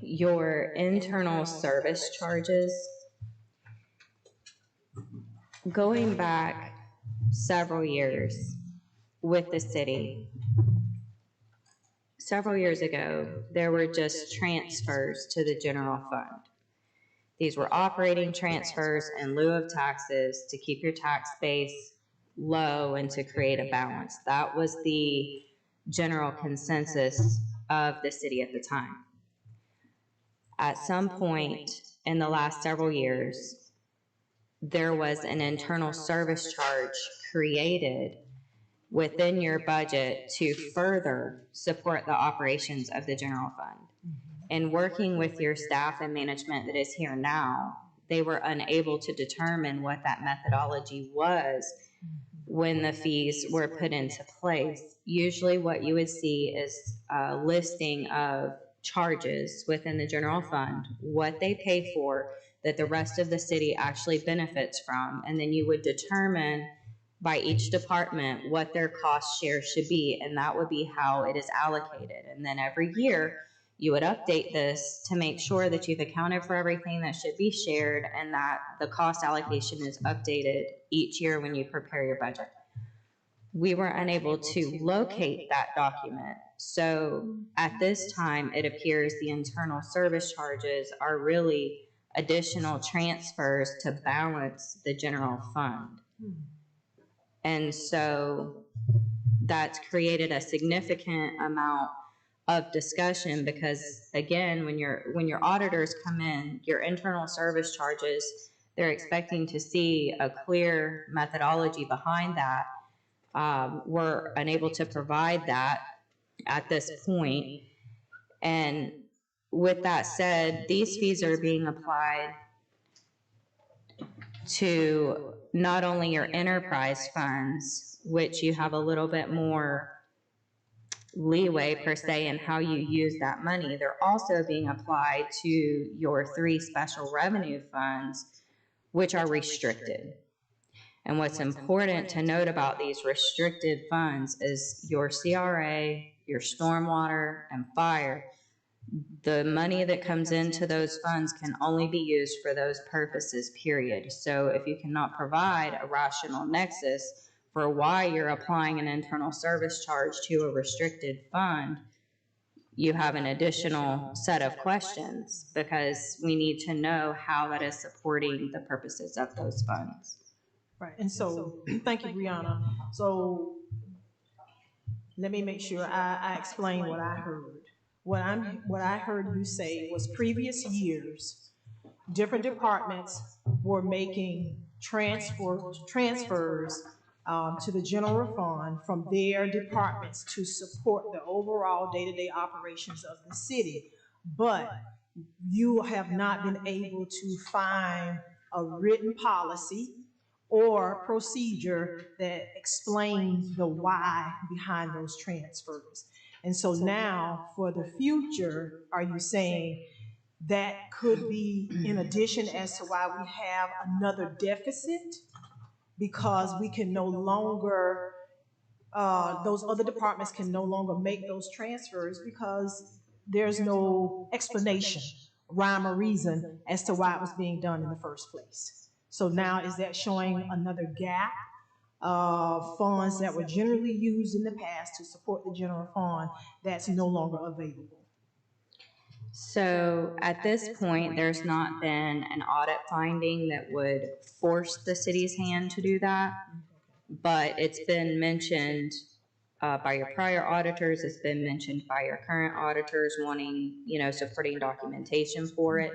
Your internal service charges, going back several years with the city, several years ago, there were just transfers to the general fund. These were operating transfers in lieu of taxes to keep your tax base low and to create a balance. That was the general consensus of the city at the time. At some point in the last several years, there was an internal service charge created within your budget to further support the operations of the general fund. And working with your staff and management that is here now, they were unable to determine what that methodology was when the fees were put into place. Usually what you would see is a listing of charges within the general fund, what they pay for, that the rest of the city actually benefits from, and then you would determine by each department what their cost share should be, and that would be how it is allocated. And then every year you would update this to make sure that you've accounted for everything that should be shared and that the cost allocation is updated each year when you prepare your budget. we were unable to locate that document. So at this time, it appears the internal service charges are really additional transfers to balance the general fund. And so that's created a significant amount of discussion because, again, when your auditors come in, your internal service charges, they're expecting to see a clear methodology behind that. We're unable to provide that at this point. And with that said, these fees are being applied to not only your enterprise funds, which you have a little bit more leeway per se in how you use that money. They're also being applied to your 3 special revenue funds, which are restricted. And what's important to note about these restricted funds is your CRA, your stormwater, and fire. The money that comes into those funds can only be used for those purposes, period. So if you cannot provide a rational nexus for why you're applying an internal service charge to a restricted fund, you have an additional set of questions because we need to know how that is supporting the purposes of those funds. Right, and so, thank you, Brianna. So, let me make sure I explain what I heard. What I heard you say was previous years, different departments were making transfers to the general fund from their departments to support the overall day-to-day operations of the city. But you have not been able to find a written policy or procedure that explains the why behind those transfers. And so now, for the future, are you saying that could be in addition as to why we have another deficit? Because we can no longer, those other departments can no longer make those transfers because there's no explanation, rhyme or reason as to why it was being done in the first place. So now is that showing another gap of funds that were generally used in the past to support the general fund that's no longer available? So at this point, there's not been an audit finding that would force the city's hand to do that, but it's been mentioned by your prior auditors, it's been mentioned by your current auditors wanting, supporting documentation for it.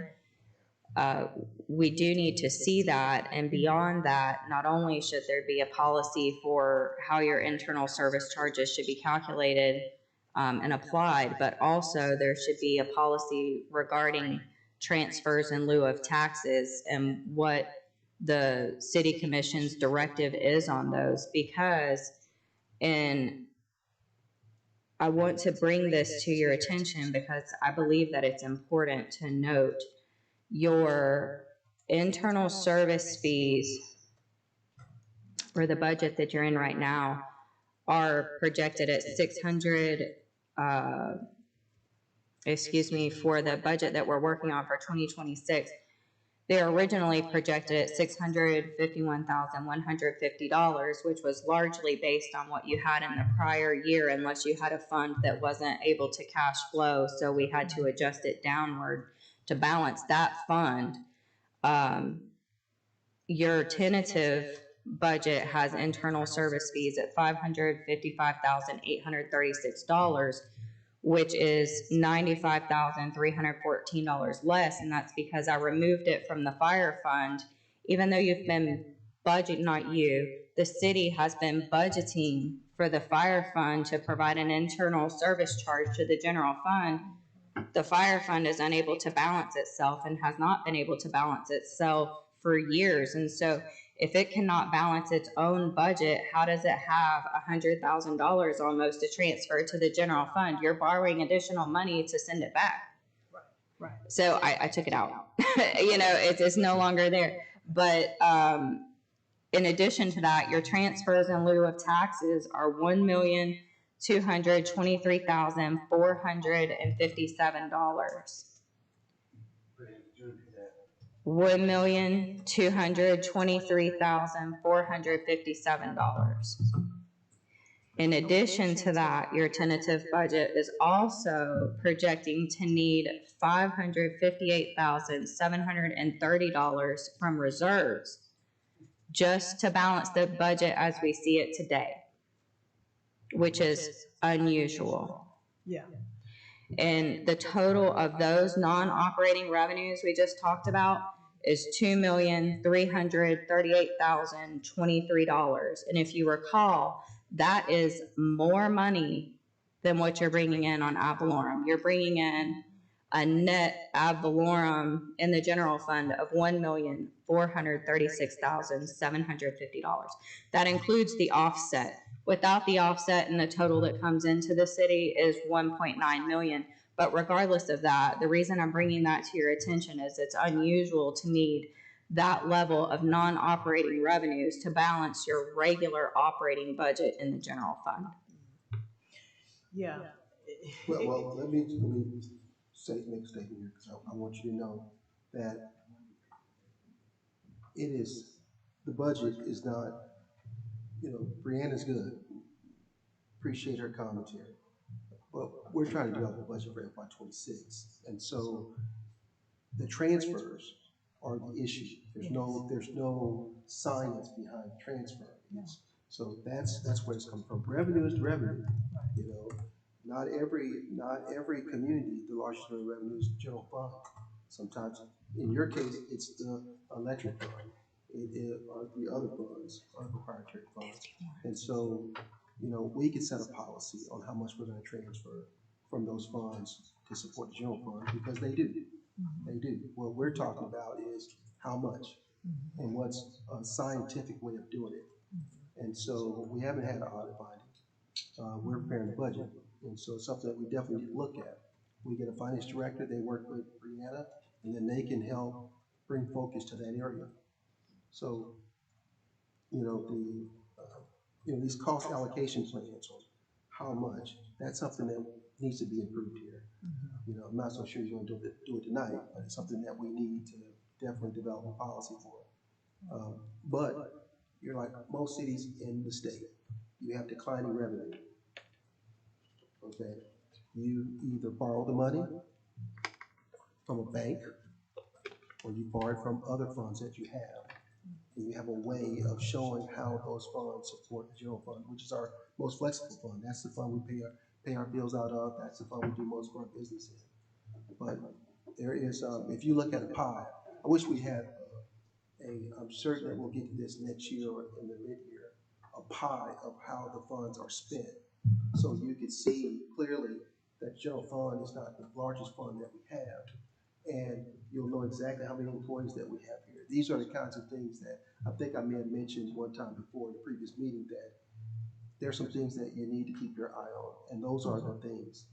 We do need to see that, and beyond that, not only should there be a policy for how your internal service charges should be calculated and applied, but also there should be a policy regarding transfers in lieu of taxes and what the city commission's directive is on those, because I want to bring this to your attention because I believe that it's important to note your internal service fees for the budget that you're in right now are projected at 600, for the budget that we're working on for 2026. They're originally projected at $651,150, which was largely based on what you had in the prior year, unless you had a fund that wasn't able to cash flow, so we had to adjust it downward to balance that fund. Your tentative budget has internal service fees at $555,836, which is $95,314 less, and that's because I removed it from the fire fund. Even though you've been budgeting, not you, the city has been budgeting for the fire fund to provide an internal service charge to the general fund. The fire fund is unable to balance itself and has not been able to balance itself for years. And so if it cannot balance its own budget, how does it have $100,000 almost to transfer to the general fund? You're borrowing additional money to send it back. Right. So I took it out. It's no longer there. But in addition to that, your transfers in lieu of taxes are $1,223,457. $1,223,457. In addition to that, your tentative budget is also projecting to need $558,730 from reserves just to balance the budget as we see it today, which is unusual. Yeah. And the total of those non-operating revenues we just talked about is $2,338,023. And if you recall, that is more money than what you're bringing in on ad valorem. You're bringing in a net ad valorem in the general fund of $1,436,750. That includes the offset. Without the offset, and the total that comes into the city is 1.9 million. But regardless of that, the reason I'm bringing that to your attention is it's unusual to need that level of non-operating revenues to balance your regular operating budget in the general fund. Yeah. Well, let me say, make a statement here, because I want you to know that it is, the budget is not, Brianna's good. Appreciate her commentary. But we're trying to develop a budget for FY '26. And so the transfers are the issue. There's no science behind transfers. So that's where it's coming from. Revenue is revenue. Not every community, the largest revenue is general fund. Sometimes, in your case, it's the electric fund. It are the other funds, other proprietary funds. And so, we can set a policy on how much we're going to transfer from those funds to support the general fund, because they do. They do. What we're talking about is how much and what's a scientific way of doing it. And so we haven't had an audit finding. We're preparing the budget. And so it's something that we definitely need to look at. We get a finance director, they work with Brianna, and then they can help bring focus to that area. So, these cost allocation plans on how much, that's something that needs to be improved here. I'm not so sure you're going to do it tonight, but it's something that we need to definitely develop a policy for. But you're like most cities in the state, you have declining revenue. Okay, you either borrow the money from a bank, or you borrow it from other funds that you have. And you have a way of showing how those funds support the general fund, which is our most flexible fund. That's the fund we pay our bills out of. That's the fund we do most of our business in. But there is, if you look at a pie, I wish we had I'm certain that we'll get to this next year or in the mid-year, a pie of how the funds are spent. So you can see clearly that general fund is not the largest fund that we have. And you'll know exactly how many employees that we have here. These are the kinds of things that I think I may have mentioned one time before in the previous meeting, that there's some things that you need to keep your eye on, and those are the things,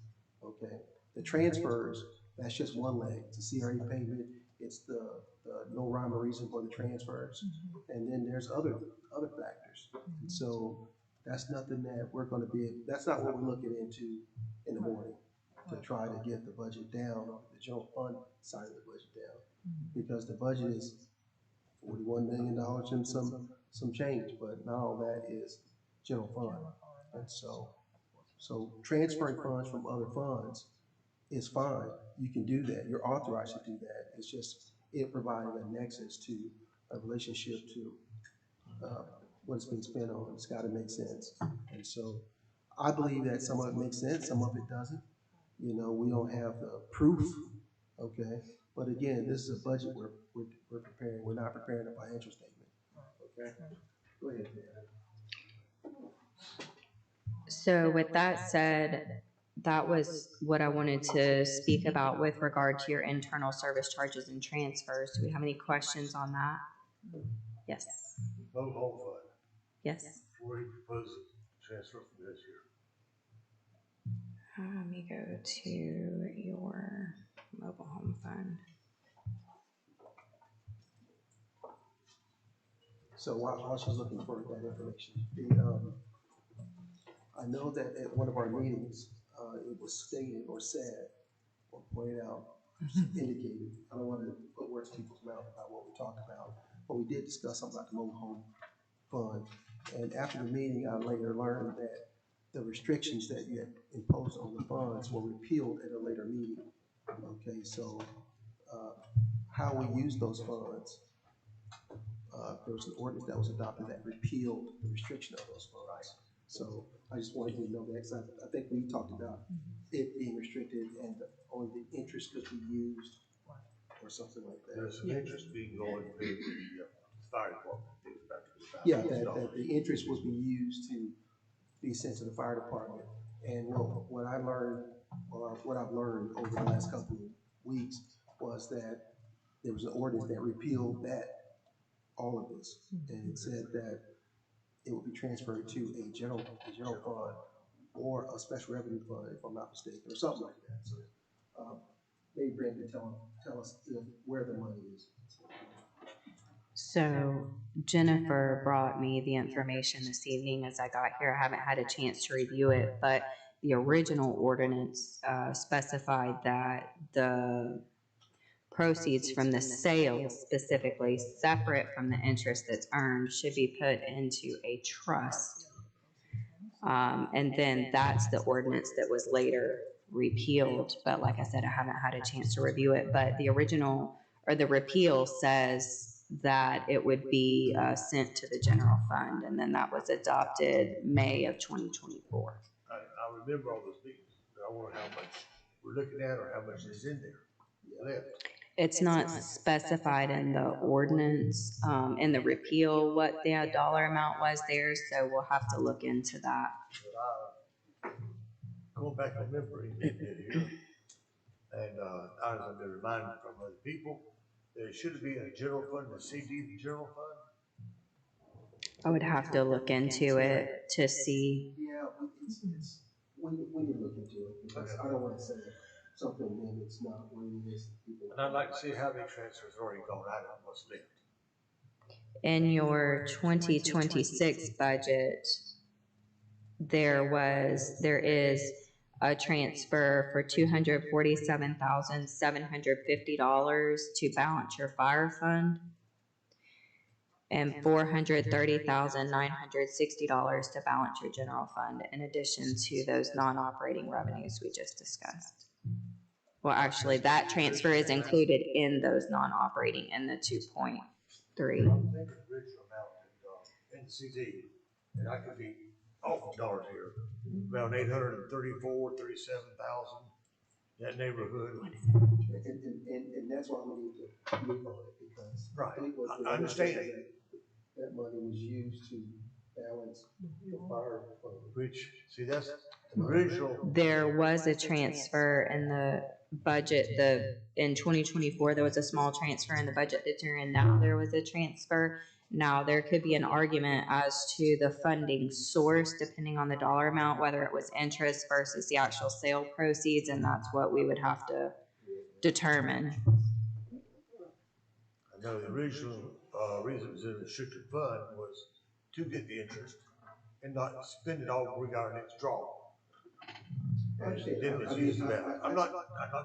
okay? The transfers, that's just one leg. It's the CRA payment, it's the no rhyme or reason for the transfers, and then there's other factors. And so that's nothing that we're gonna that's not what we're looking into in the morning, to try to get the budget down, the general fund side of the budget down, because the budget is $41 million and some change, but not all that is general fund. And so transferring funds from other funds is fine. You can do that. You're authorized to do that. It's just it providing a nexus to a relationship to what it's being spent on. It's got to make sense. And so I believe that some of it makes sense, some of it doesn't. We don't have the proof, okay? But again, this is a budget we're preparing. We're not preparing a financial statement, okay? Go ahead, Dan. So with that said, that was what I wanted to speak about with regard to your internal service charges and transfers. Do we have any questions on that? Yes. Mobile home fund. Yes. Where do you propose to transfer from this year? Let me go to your mobile home fund. So while she's looking for that information, I know that at one of our meetings, it was stated or said or pointed out, indicated, I don't want to put words in people's mouth about what we talked about, but we did discuss something about the mobile home fund. And after the meeting, I later learned that the restrictions that you had imposed on the funds were repealed at a later meeting. Okay, so, how we use those funds, there was an ordinance that was adopted that repealed the restriction of those funds. So I just wanted you to know that, 'cause I think we talked about it being restricted and only the interest could be used or something like that. There's an interest being going to the fire department. Yeah, that the interest would be used to be sent to the fire department. And what I learned, or what I've learned over the last couple of weeks, was that there was an ordinance that repealed that, all of this. And it said that it would be transferred to a general fund or a special revenue fund, if I'm not mistaken, or something like that. So, maybe Brandon tell us where the money is. So Jennifer brought me the information this evening as I got here. I haven't had a chance to review it, but the original ordinance specified that the proceeds from the sale, specifically separate from the interest that's earned, should be put into a trust. And then that's the ordinance that was later repealed. But like I said, I haven't had a chance to review it. But the original, or the repeal, says that it would be sent to the general fund, and then that was adopted May of 2024. I remember all those meetings, but I wonder how much we're looking at or how much is in there left. It's not specified in the ordinance, in the repeal, what the dollar amount was there, so we'll have to look into that. But going back on memory here, and I was been reminded from other people, there should be a general fund, a CD, the general fund. I would have to look into it to see. Yeah, we can look into it, because I don't want to say something and it's not what it is. And I'd like to see how many transfers already gone out and what's left. In your 2026 budget, there is a transfer for $247,750 to balance your fire fund, and $430,960 to balance your general fund, in addition to those non-operating revenues we just discussed. Well, actually, that transfer is included in those non-operating in the 2.3. I'm thinking the original amount in the CD, and I could be off dollars here, around 834, 37,000, that neighborhood. And that's why we need to move on it, because. Right, I understand. That money was used to balance the fire fund. Which, see, that's the original. There was a transfer in the budget, in 2024, there was a small transfer in the budget that you're in now. There was a transfer. Now, there could be an argument as to the funding source, depending on the dollar amount, whether it was interest versus the actual sale proceeds, and that's what we would have to determine. I know the original reason it was in the restricted fund was to get the interest and not spend it all regarding its draw. And then it's used that. I'm not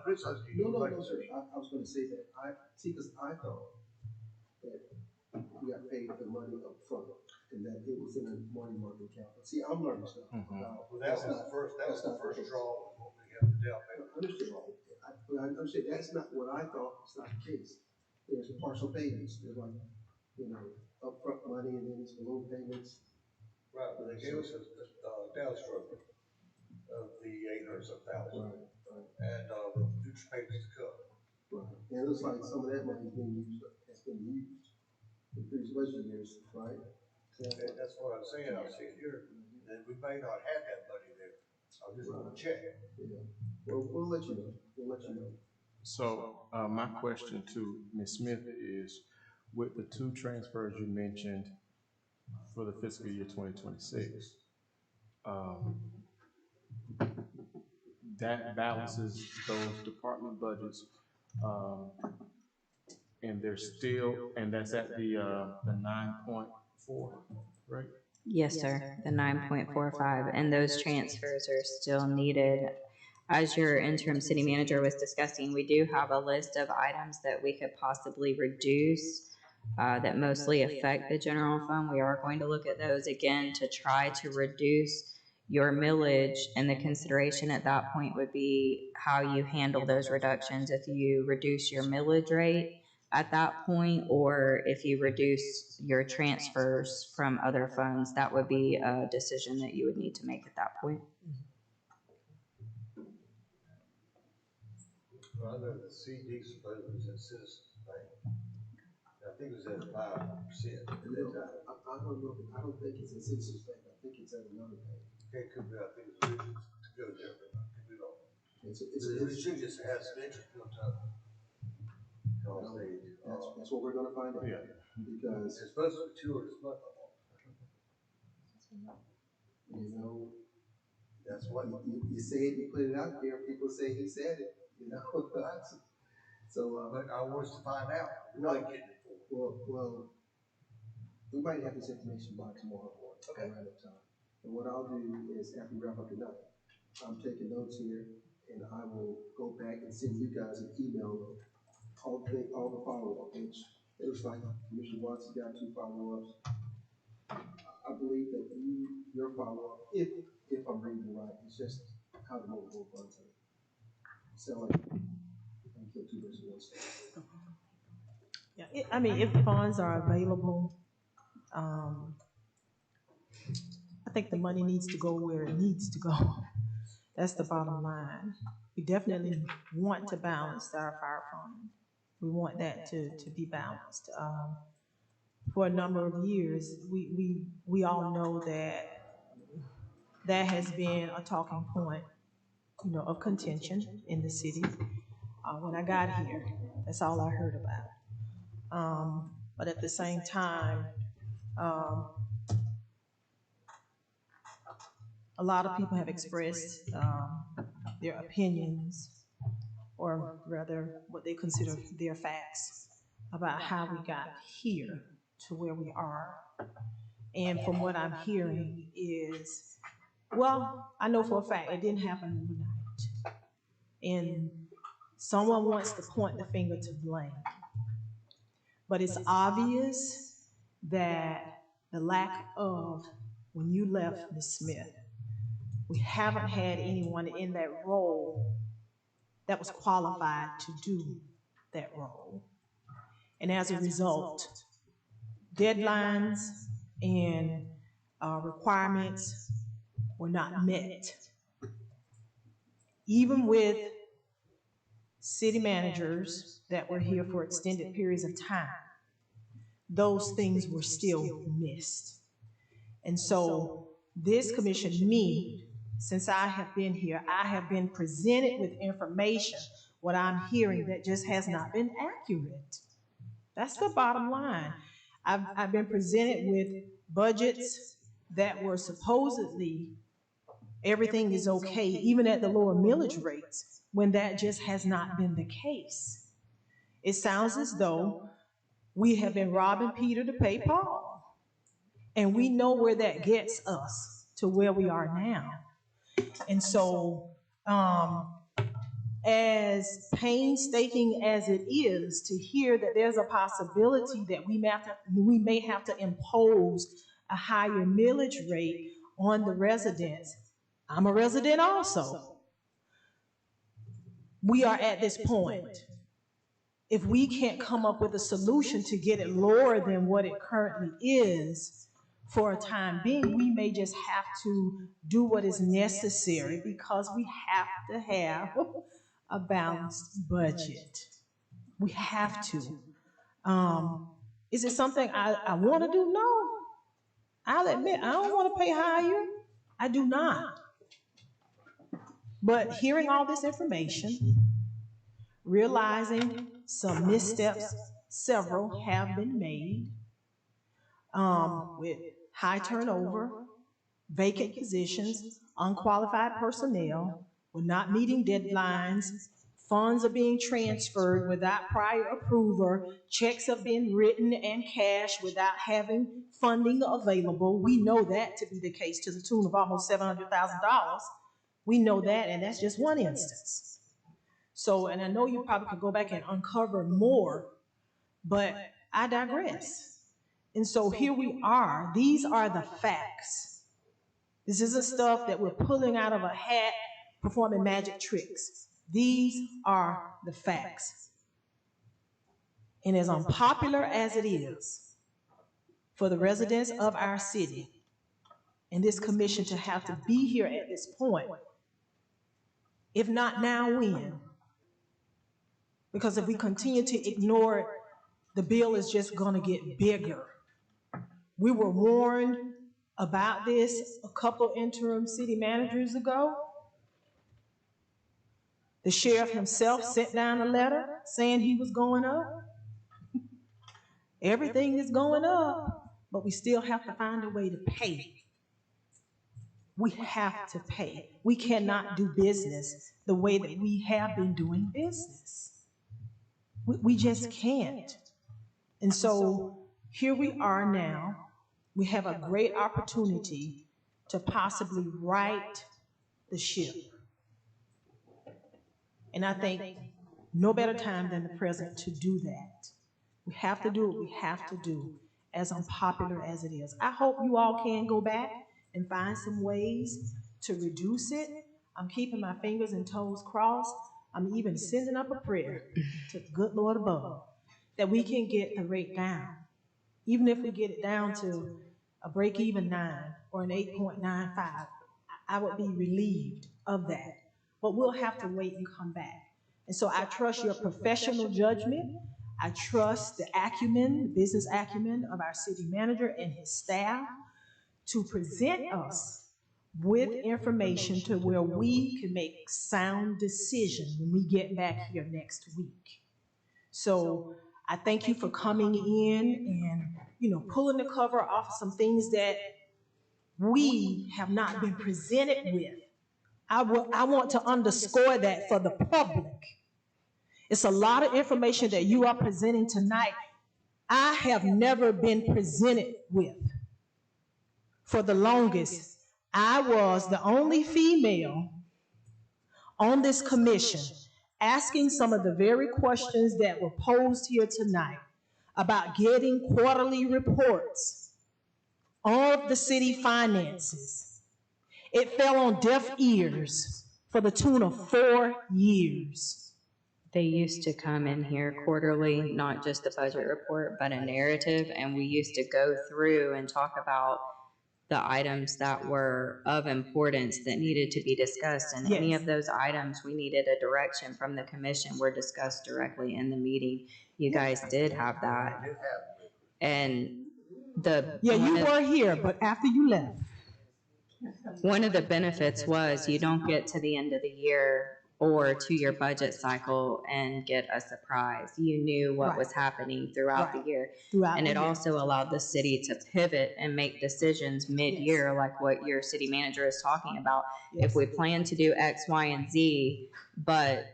criticizing you. No, sir. I was gonna say that, because I thought that we got paid the money up front, and that it was in a money market account. But see, I'm learning stuff about. Well, that was the first draw, what we have to down payment. I understand, that's not what I thought, it's not the case. There's partial payments, there's like, upfront money, and then it's balloon payments. Right, but they gave us a downstroke of the 800,000. Right. And with future payments to come. Right, and it looks like some of that money has been used in previous budget years, right? And that's what I'm saying, I see here, that we may not have that money there. I'm just gonna check. Yeah, well, we'll let you know. So, my question to Ms. Smith is, with the two transfers you mentioned for the fiscal year 2026, that balances those department budgets, and that's at the 9.4, right? Yes, sir, the 9.45, and those transfers are still needed. As your interim city manager was discussing, we do have a list of items that we could possibly reduce that mostly affect the general fund. We are going to look at those again to try to reduce your millage, and the consideration at that point would be how you handle those reductions. If you reduce your millage rate at that point, or if you reduce your transfers from other funds, that would be a decision that you would need to make at that point. Well, I know the CD supposedly was at Citizens Bank. I think it was at 5% at that time. I don't know, I don't think it's a Citizens Bank, I think it's at another bank. It could be, I think it was to go there, but I could be wrong. It should just have some interest built up. That's what we're gonna find out. Yeah. Because, It's supposed to mature this month, you know, that's what. you say it, you put it out there, people say he said it, you know? So, But I want us to find out. We're not getting it for. well, we might have this information by tomorrow morning. Okay. Around that time. And what I'll do is, after we wrap up tonight, I'm taking notes here, and I will go back and send you guys an email of all the follow-up, which it was like Commissioner Watson got 2 follow-ups. I believe that your follow-up, if I'm reading it right, it's just how the mobile funds are. So like, I'm kill 2 birds with 1 stone. Yeah, I mean, if funds are available, I think the money needs to go where it needs to go. That's the bottom line. We definitely want to balance our fire fund. We want that to be balanced. For a number of years, we all know that has been a talking point, you know, of contention in the city. When I got here, that's all I heard about. But at the same time, a lot of people have expressed their opinions, or rather what they consider their facts, about how we got here to where we are. And from what I'm hearing is, well, I know for a fact it didn't happen overnight. And someone wants to point the finger to blame. But it's obvious that the lack of, when you left Ms. Smith, we haven't had anyone in that role that was qualified to do that role. And as a result, deadlines and requirements were not met. Even with city managers that were here for extended periods of time, those things were still missed. And so this commission, since I have been here, I have been presented with information, what I'm hearing, that just has not been accurate. That's the bottom line. I've been presented with budgets that were supposedly everything is okay, even at the lower millage rates, when that just has not been the case. It sounds as though we have been robbing Peter to pay Paul. And we know where that gets us to where we are now. And so, as painstaking as it is to hear that there's a possibility that we may have to impose a higher millage rate on the residents, I'm a resident also. We are at this point. If we can't come up with a solution to get it lower than what it currently is for a time being, we may just have to do what is necessary, because we have to have a balanced budget. We have to. Is it something I want to do? No. I'll admit, I don't want to pay higher. I do not. But hearing all this information, realizing some missteps, several have been made, with high turnover, vacant positions, unqualified personnel, we're not meeting deadlines, funds are being transferred without prior approval, checks are being written and cashed without having funding available. We know that to be the case, to the tune of almost $700,000. We know that, and that's just one instance. So, and I know you probably could go back and uncover more, but I digress. And so here we are. These are the facts. This isn't stuff that we're pulling out of a hat, performing magic tricks. These are the facts. And as unpopular as it is for the residents of our city and this commission to have to be here at this point, if not now, when? Because if we continue to ignore it, the bill is just gonna get bigger. We were warned about this a couple interim city managers ago. The sheriff himself sent down a letter saying he was going up. Everything is going up, but we still have to find a way to pay. We have to pay. We cannot do business the way that we have been doing business. We just can't. And so here we are now. We have a great opportunity to possibly right the ship. And I think no better time than the present to do that. We have to do what we have to do, as unpopular as it is. I hope you all can go back and find some ways to reduce it. I'm keeping my fingers and toes crossed. I'm even sending up a prayer to the good Lord above that we can get the rate down. Even if we get it down to a break-even 9 or an 8.95, I would be relieved of that. But we'll have to wait and come back. And so I trust your professional judgment. I trust the acumen, the business acumen of our city manager and his staff to present us with information to where we can make sound decisions when we get back here next week. So I thank you for coming in and, pulling the cover off some things that we have not been presented with. I want to underscore that for the public. It's a lot of information that you are presenting tonight I have never been presented with. For the longest, I was the only female on this commission asking some of the very questions that were posed here tonight about getting quarterly reports of the city finances. It fell on deaf ears for the tune of 4 years. They used to come in here quarterly, not just a budget report, but a narrative, and we used to go through and talk about the items that were of importance that needed to be discussed, and any of those items we needed a direction from the commission were discussed directly in the meeting. You guys did have that. And you were here, but after you left. One of the benefits was you don't get to the end of the year or to your budget cycle and get a surprise. You knew what was happening throughout the year. And it also allowed the city to pivot and make decisions mid-year, like what your city manager is talking about. If we plan to do X, Y, and Z, but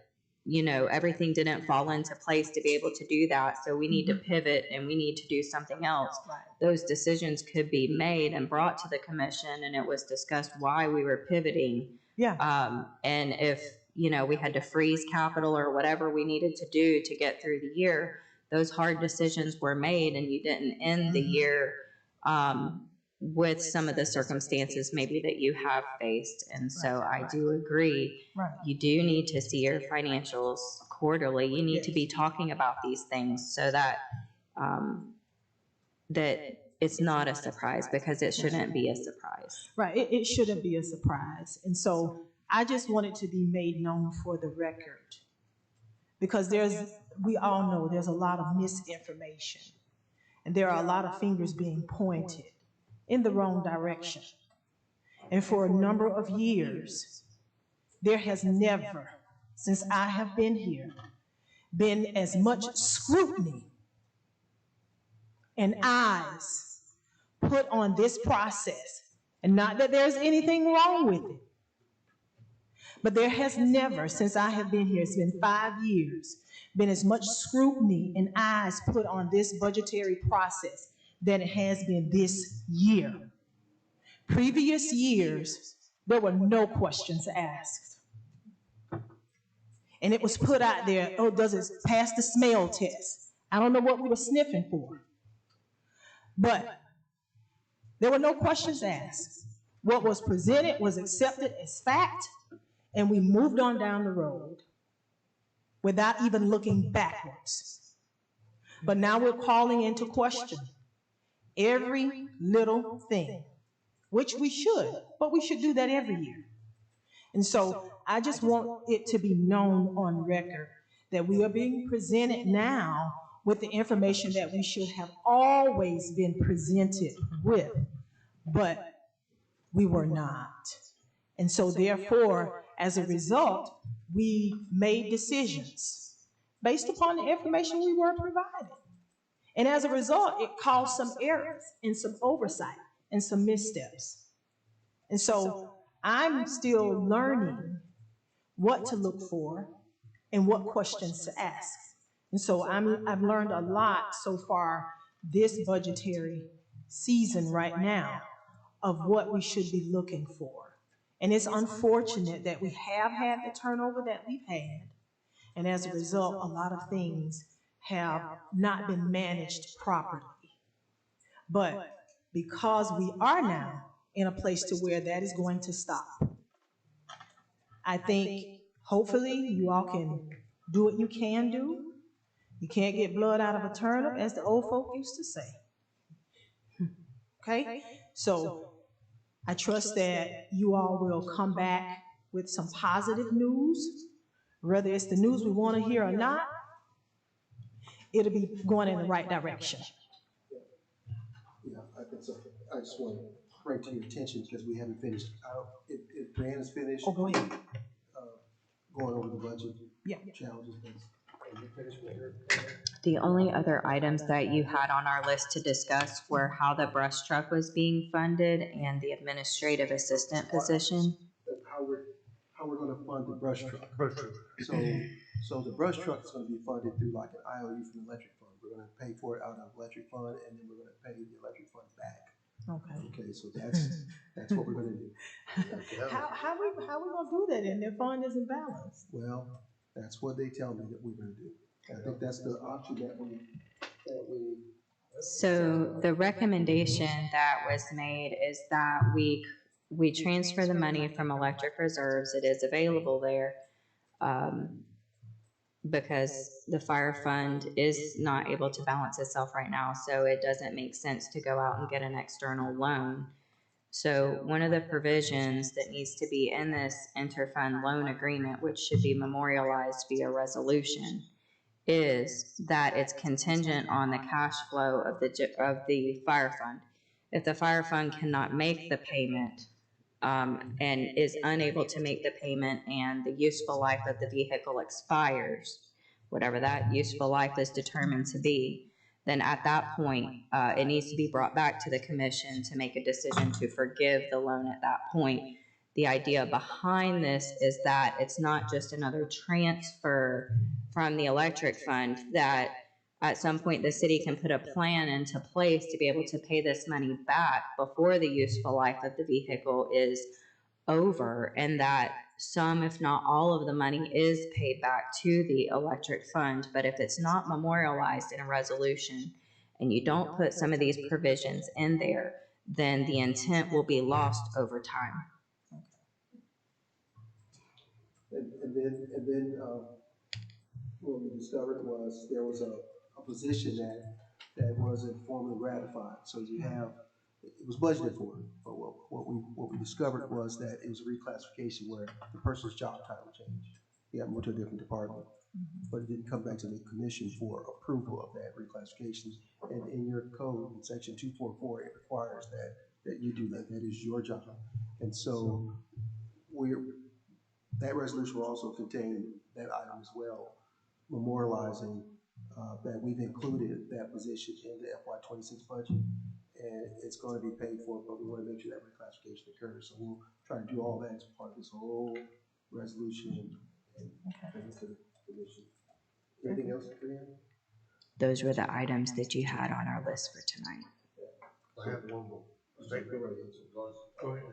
everything didn't fall into place to be able to do that, so we need to pivot and we need to do something else. Those decisions could be made and brought to the commission, and it was discussed why we were pivoting. And if we had to freeze capital or whatever we needed to do to get through the year, those hard decisions were made, and you didn't end the year with some of the circumstances maybe that you have faced. And so I do agree. You do need to see your financials quarterly. You need to be talking about these things so that that it's not a surprise, because it shouldn't be a surprise. It shouldn't be a surprise. And so I just want it to be made known for the record, because we all know there's a lot of misinformation, and there are a lot of fingers being pointed in the wrong direction. And for a number of years, there has never, since I have been here, been as much scrutiny and eyes put on this process. And not that there's anything wrong with it, but there has never, since I have been here, it's been 5 years, been as much scrutiny and eyes put on this budgetary process than it has been this year. Previous years, there were no questions asked. And it was put out there, oh, does it pass the smell test? I don't know what we were sniffing for. But there were no questions asked. What was presented was accepted as fact, and we moved on down the road without even looking backwards. But now we're calling into question every little thing, which we should, but we should do that every year. And so I just want it to be known on record that we are being presented now with the information that we should have always been presented with, but we were not. And so therefore, as a result, we made decisions based upon the information we were provided. And as a result, it caused some errors and some oversight and some missteps. And so I'm still learning what to look for and what questions to ask. And so I've learned a lot so far this budgetary season right now of what we should be looking for. And it's unfortunate that we have had the turnover that we've had. And as a result, a lot of things have not been managed properly. But because we are now in a place to where that is going to stop, I think hopefully you all can do what you can do. You can't get blood out of a turnip, as the old folk used to say. Okay? So I trust that you all will come back with some positive news, whether it's the news we want to hear or not. It'll be going in the right direction. Yeah, I think so. I just want to bring to your attention, because we haven't finished. If Brianna is finished. Oh, go ahead. Going over the budget. Yeah. Challenges. The only other items that you had on our list to discuss were how the brush truck was being funded and the administrative assistant position. How we're going to fund the brush truck. So the brush truck is going to be funded through like an IOU from the electric fund. We're going to pay for it out of electric fund, and then we're going to pay the electric fund back. Okay, so that's what we're going to do. How we gonna do that and their fund isn't balanced? Well, that's what they tell me that we're going to do. I think that's the option that we. So the recommendation that was made is that we transfer the money from electric reserves. It is available there, because the fire fund is not able to balance itself right now, so it doesn't make sense to go out and get an external loan. So one of the provisions that needs to be in this interfund loan agreement, which should be memorialized via resolution, is that it's contingent on the cash flow of the fire fund. If the fire fund cannot make the payment, and is unable to make the payment, and the useful life of the vehicle expires, whatever that useful life is determined to be, then at that point, it needs to be brought back to the commission to make a decision to forgive the loan at that point. The idea behind this is that it's not just another transfer from the electric fund, that at some point the city can put a plan into place to be able to pay this money back before the useful life of the vehicle is over, and that some, if not all of the money is paid back to the electric fund. But if it's not memorialized in a resolution and you don't put some of these provisions in there, then the intent will be lost over time. And then what we discovered was there was a position that wasn't formally ratified. So it was budgeted for, but what we discovered was that it was a reclassification where the person's job title changed. He got moved to a different department, but it didn't come back to the commission for approval of that reclassification. And in your code, in section 244, it requires that you do that. That is your job. And so that resolution will also contain that item as well, memorializing that we've included that position in the FY26 budget, and it's going to be paid for, but we want to make sure that reclassification occurs. So we'll try to do all that as part of this whole resolution and bring it to the commission. Anything else, Brianna? Those were the items that you had on our list for tonight. I have one more statement. Go ahead.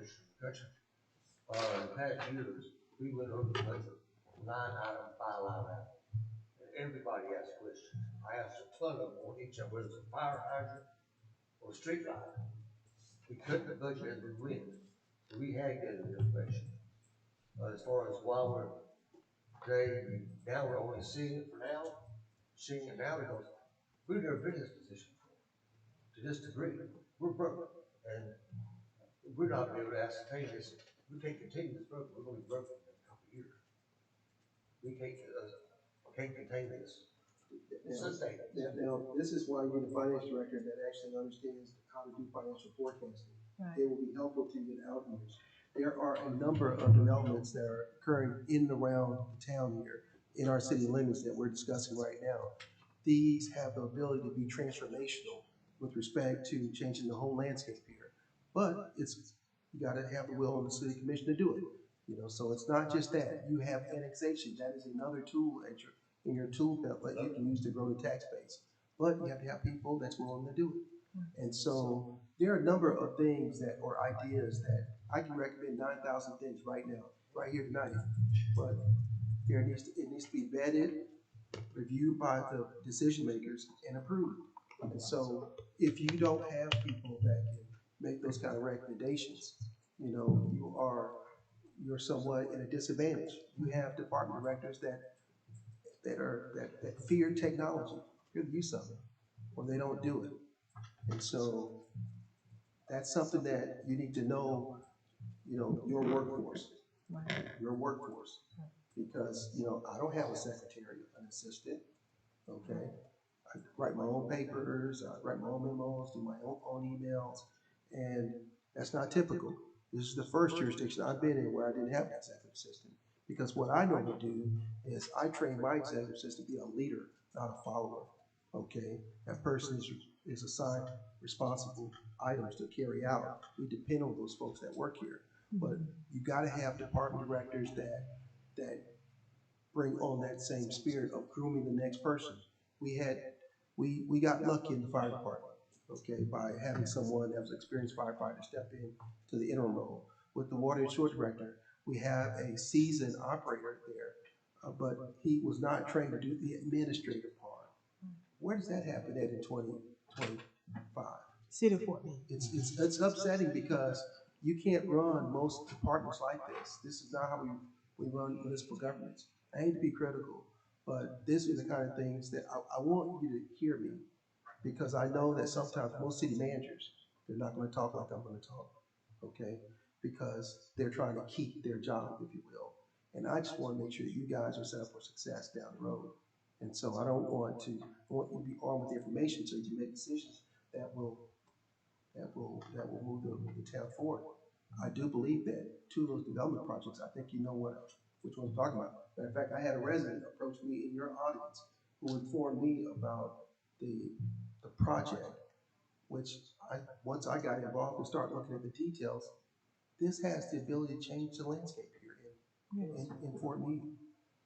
In past years, we went over the budget, 9-item, 5-item. Everybody asked questions. I asked a ton of them on each of them, whether it's a fire hydrant or a street light. We cut the budget as we went. We had good information. As far as why now we're only seeing it because we've never been in this position before. To this degree, we're broke, and we're not able to ascertain this. We can't continue this broke. We're going to be broke in a couple of years. We can't contain this. Now, this is why you need a finance director that actually understands how to do financial forecasting. Right. It will be helpful to you in out years. There are a number of developments that are occurring in and around the town here, in our city limits that we're discussing right now. These have the ability to be transformational with respect to changing the whole landscape here. But you gotta have the will of the city commission to do it. So it's not just that. You have annexation. That is another tool in your tool belt that you can use to grow the tax base. But you have to have people that's willing to do it. And so there are a number of things or ideas that I can recommend 9,000 things right now, right here tonight. But it needs to be vetted, reviewed by the decision makers, and approved. And so if you don't have people that can make those kind of recommendations, you're somewhat at a disadvantage. You have department directors that fear technology, fear the use of it, or they don't do it. And so that's something that you need to know, your workforce, because, I don't have a secretary, an assistant, okay? I write my own papers, I write my own memos, do my own emails, and that's not typical. This is the first jurisdiction I've been in where I didn't have an executive assistant. Because what I normally do is I train my executive assistant to be a leader, not a follower, okay? That person is assigned responsible items to carry out. We depend on those folks that work here. But you gotta have department directors that bring on that same spirit of grooming the next person. We got lucky in the fire department, okay, by having someone that was an experienced firefighter step in to the interim role. With the water and sewer director, we have a seasoned operator there, but he was not trained to do the administrative part. Where does that happen at in 2025? City of Fort Meade. It's upsetting because you can't run most departments like this. This is not how we run municipal governments. I hate to be critical, but this is the kind of things that I want you to hear me, because I know that sometimes most city managers, they're not going to talk like I'm going to talk, okay? Because they're trying to keep their job, if you will. And I just want to make sure that you guys are set up for success down the road. And so I want you to be armed with information so you can make decisions that will move the town forward. I do believe that two of those development projects, I think you know which one I'm talking about. Matter of fact, I had a resident approach me in your audience who informed me about the project, which once I got involved and started looking at the details, this has the ability to change the landscape here in Fort Meade.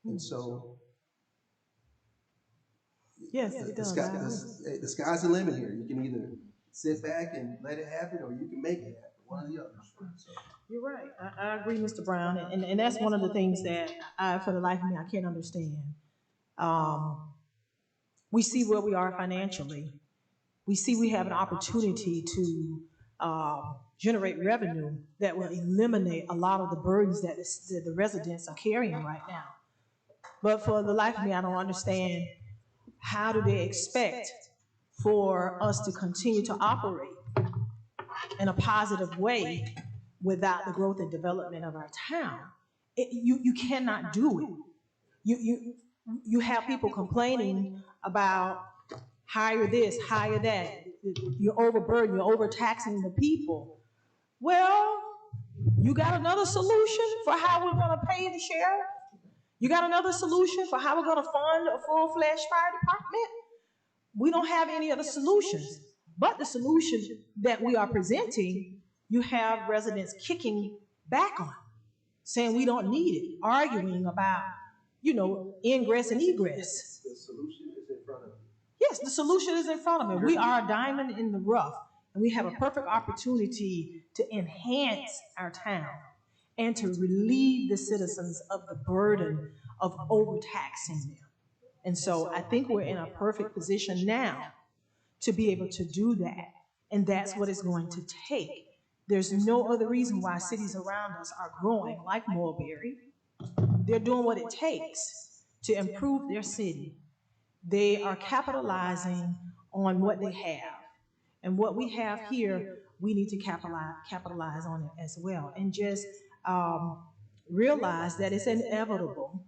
And so, yes, it does. The sky's the limit here. You can either sit back and let it happen, or you can make it happen, one or the other. So. You're right. I agree, Mr. Brown, and that's one of the things that for the life of me, I can't understand. We see where we are financially. We see we have an opportunity to generate revenue that will eliminate a lot of the burdens that the residents are carrying right now. But for the life of me, I don't understand, how do they expect for us to continue to operate in a positive way without the growth and development of our town? You cannot do it. You have people complaining about hire this, hire that. You're overburdened, you're overtaxing the people. Well, you got another solution for how we're going to pay the sheriff? You got another solution for how we're going to fund a full-fledged fire department? We don't have any other solutions. But the solution that we are presenting, you have residents kicking back on, saying we don't need it, arguing about, ingress and egress. The solution is in front of you. Yes, the solution is in front of me. We are a diamond in the rough, and we have a perfect opportunity to enhance our town and to relieve the citizens of the burden of overtaxing them. And so I think we're in a perfect position now to be able to do that. And that's what it's going to take. There's no other reason why cities around us are growing like Mulberry. They're doing what it takes to improve their city. They are capitalizing on what they have. And what we have here, we need to capitalize on it as well. And just realize that it's inevitable.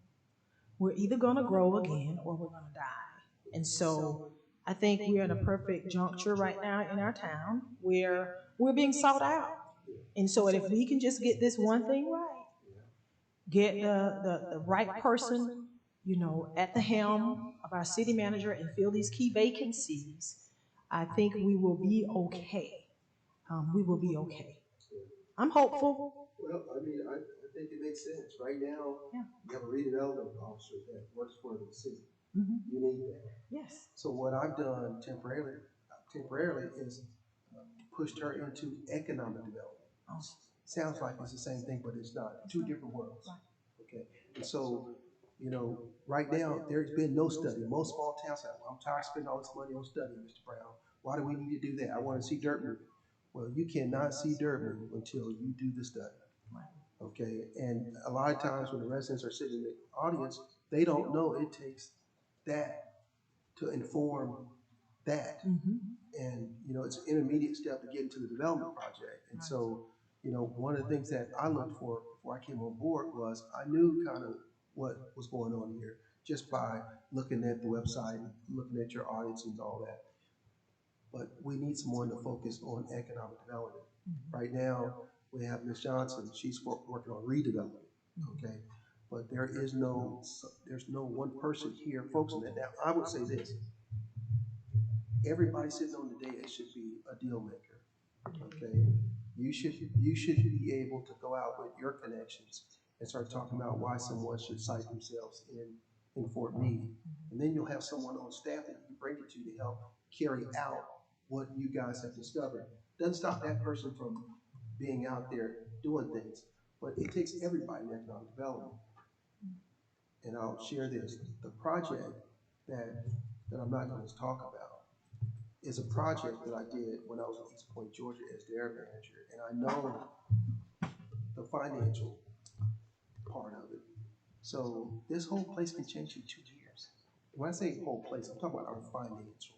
We're either going to grow again or we're going to die. And so I think we're in a perfect juncture right now in our town where we're being sought out. And so if we can just get this one thing right, get the right person, you know, at the helm of our city manager and fill these key vacancies, I think we will be okay. We will be okay. I'm hopeful. Well, I mean, I think it makes sense. Right now, you have a redevelopment officer that works for the city. You need that. Yes. So what I've done temporarily is pushed her into economic development. Sounds like it's the same thing, but it's not. Two different worlds. Okay. And so, you know, right now there's been no study. Most small towns say, well, I'm tired of spending all this money on study, Mr. Brown. Why do we need to do that? I want to see dirt moving. Well, you cannot see dirt moving until you do the study. Okay. And a lot of times when the residents are sitting in the audience, they don't know it takes that to inform that. And, you know, it's an intermediate step to get into the development project. And so, you know, one of the things that I looked for before I came on board was I knew kind of what was going on here just by looking at the website, looking at your audience and all that. But we need someone to focus on economic development. Right now, we have Ms. Johnson. She's working on redevelopment. Okay. But there's no one person here focusing on that. Now, I would say this. Everybody sitting on the dais should be a deal maker. Okay. You should be able to go out with your connections and start talking about why someone should site themselves in Fort Meade. And then you'll have someone on staff that you bring it to help carry out what you guys have discovered. Doesn't stop that person from being out there doing things, but it takes everybody in economic development. And I'll share this. The project that I'm not going to talk about is a project that I did when I was in East Point, Georgia as their manager. And I know the financial part of it. So this whole place can change in 2 years. When I say whole place, I'm talking about our financial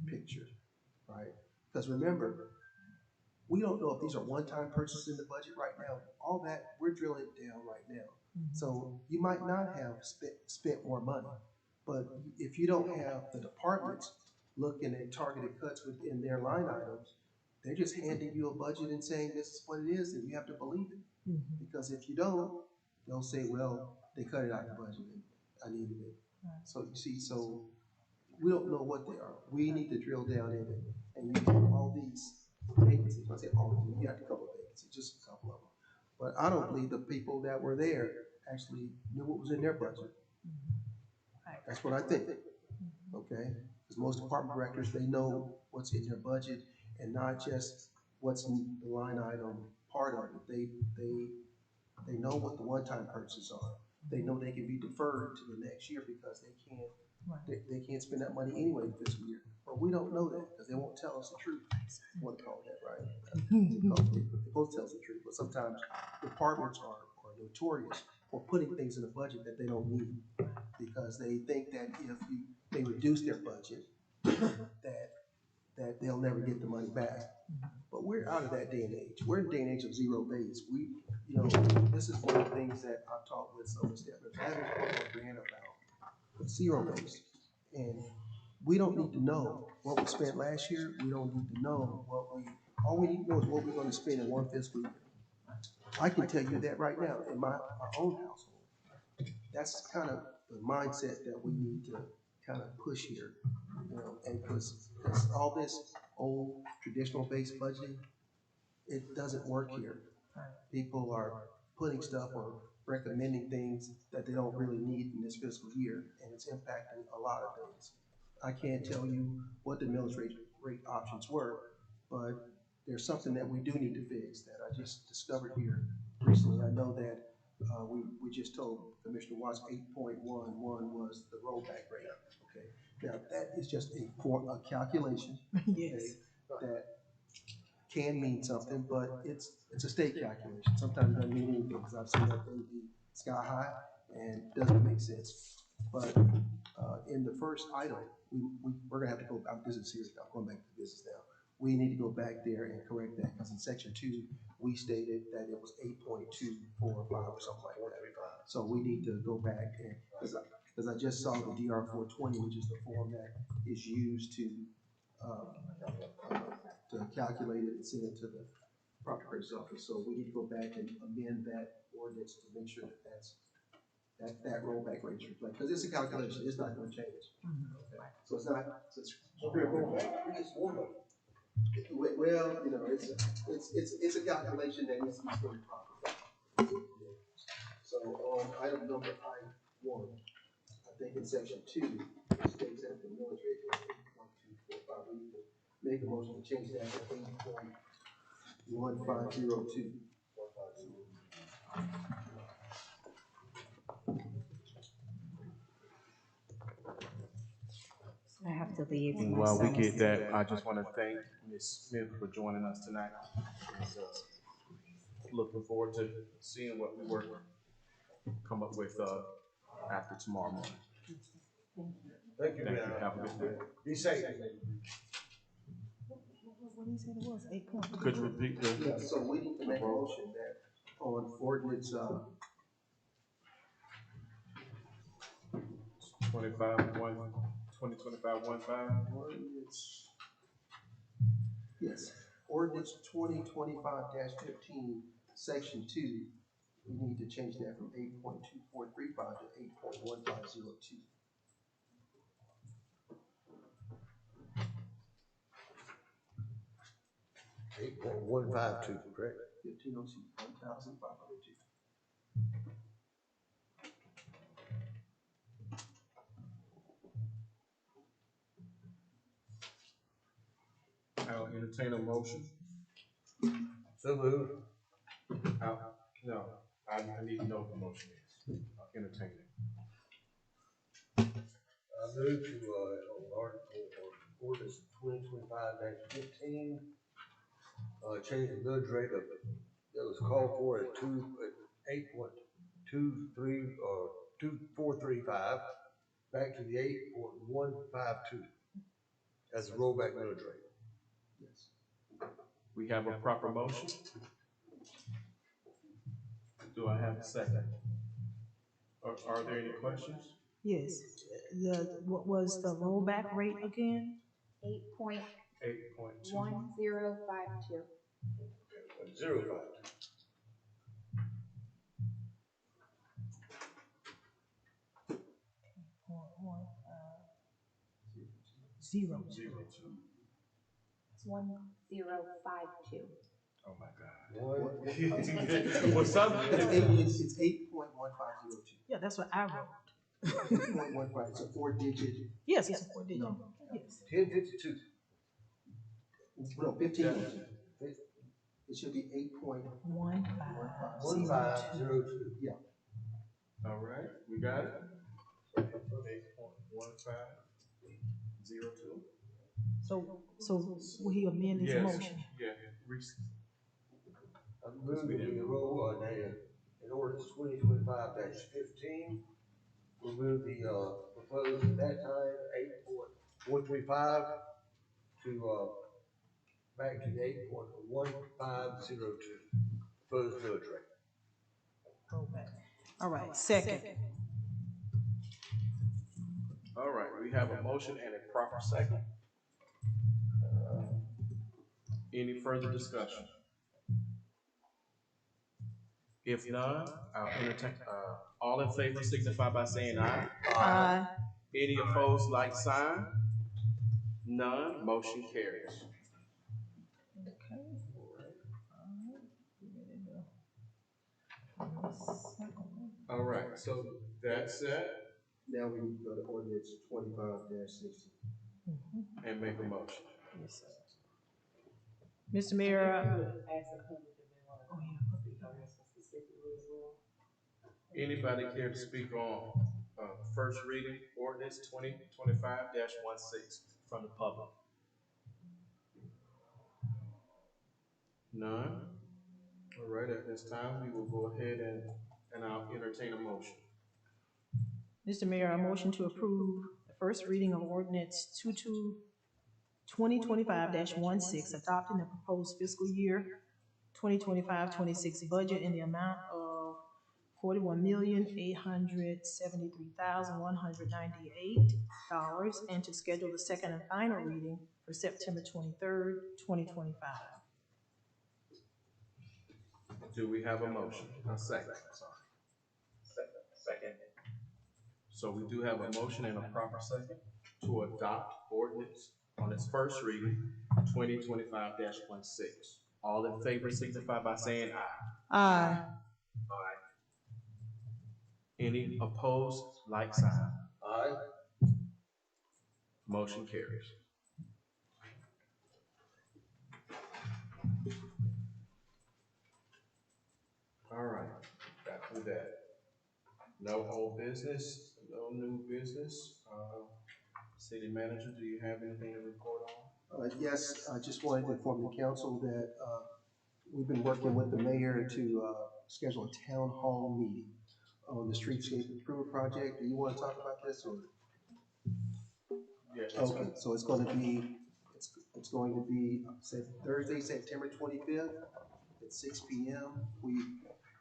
picture, right? Because remember, we don't know if these are one-time purchases in the budget right now. All that, we're drilling it down right now. So you might not have spent more money, but if you don't have the departments looking at targeted cuts within their line items, they're just handing you a budget and saying this is what it is, and you have to believe it. Because if you don't, they'll say, well, they cut it out of the budget and I needed it. So you see, so we don't know what they are. We need to drill down in it. And you have all these vacancies. When I say all of them, you have a couple of vacancies, just a couple of them. But I don't believe the people that were there actually knew what was in their budget. That's what I think. Okay? Because most department directors, they know what's in their budget and not just what's in the line item part of it. They know what the one-time purchases are. They know they can be deferred to the next year because they can't spend that money anyway in the fiscal year. But we don't know that because they won't tell us the truth. You want to call it that, right? They're supposed to tell us the truth, but sometimes departments are notorious for putting things in the budget that they don't need because they think that if they reduce their budget, that they'll never get the money back. But we're out of that day and age. We're in a day and age of zero base. This is one of the things that I've talked with some of the staff about zero base. And we don't need to know what we spent last year. We don't need to know all we need to know is what we're going to spend in one fiscal year. I can tell you that right now in my own household. That's kind of the mindset that we need to kind of push here, and because all this old traditional based budgeting, it doesn't work here. People are putting stuff or recommending things that they don't really need in this fiscal year, and it's impacting a lot of things. I can't tell you what the millage rate options were, but there's something that we do need to fix that I just discovered here recently. I know that we just told Commissioner Watts 8.11 was the rollback rate. Okay, now that is just a calculation. Yes. Okay, that can mean something, but it's a state calculation. Sometimes it doesn't mean anything, because I've seen that thing be sky high and doesn't make sense. But, in the first item, we're gonna have to go, this is serious, I'm going back to business now. We need to go back there and correct that, because in section 2, we stated that it was 8.245 or something like that. So we need to go back and, because I just saw the DR 420, which is the form that is used to calculate it and send it to the property appraiser's office. So we need to go back and amend that ordinance to make sure that that rollback rate is reflected, because it's a calculation, it's not gonna change. Okay. So it's not, so it's. Well, you know, it's a calculation that needs to be stated properly. So on item number I-1, I think in section 2, it states that the military is 8.245. We need to make a motion to change that to 8.1502. I have to leave. And while we get that, I just want to thank Ms. Smith for joining us tonight. And, looking forward to seeing what we work come up with after tomorrow morning. Thank you, Brianna. Have a good day. Be safe. What he said it was, 8 point. Could you repeat the? Yeah, so we need to make a motion that on ordinance, 2025-15. ordinance, yes, ordinance 2025-15, section 2, we need to change that from 8.2435 to 8.1502. $8.152, correct? 1502, 1,502. I'll entertain a motion. So moved. No, I need to know what the motion is. I'll entertain it. I move to, on article, or ordinance 2025-15, change the millage rate of, that was called for at 8.23 or 2.435, back to the 8.152 as a rollback millage rate. Yes. We have a proper motion. Do I have a second? Or are there any questions? Yes, what was the rollback rate again? 8.1052. 0.05. Zero. 1052. Oh my God. What? What's up? It's 8.1502. Yeah, that's what I wrote. 8.15, it's a 4-digit. Yes, it's a 4-digit. No. Yes. 1052. No, 15. It should be 8.1502. 1502. Yeah. All right, we got it. 8.1502. So will he amend his Yes. motion? Yeah. I move the roll on in ordinance 2025-15. Remove the proposed at that time 8.135 to back to the 8.1502 proposed millage rate. Rollback. All right, second. All right, we have a motion and a proper second. Any further discussion? If none, I'll entertain, all in favor signify by saying aye. Aye. Any opposed, like sign? None, motion carries. Okay. All right, so that's it, Now we need to go to ordinance 25-16. and make a motion. Yes, sir. Mr. Mayor. Anybody care to speak on, first reading ordinance 2025-16 from the public? None? All right, at this time, we will go ahead and I'll entertain a motion. Mr. Mayor, I motion to approve the first reading of ordinance 2025-16, adopting the proposed fiscal year 2025-26 budget in the amount of $41,873,198, and to schedule the second and final reading for September 23rd, 2025. Do we have a motion? A second. Second. So we do have a motion and a proper second to adopt ordinance on its first reading, 2025-16. All in favor signify by saying aye. Aye. Aye. Any opposed, like sign. Aye. Motion carries. All right, got through that. No old business, no new business. City manager, do you have anything to report on? Yes, I just wanted to inform the council that, we've been working with the mayor to, schedule a town hall meeting on the streetscape improvement project. Do you want to talk about this, or? Yeah. Okay, so it's going to be, it's going to be Thursday, September 25th at 6 p.m.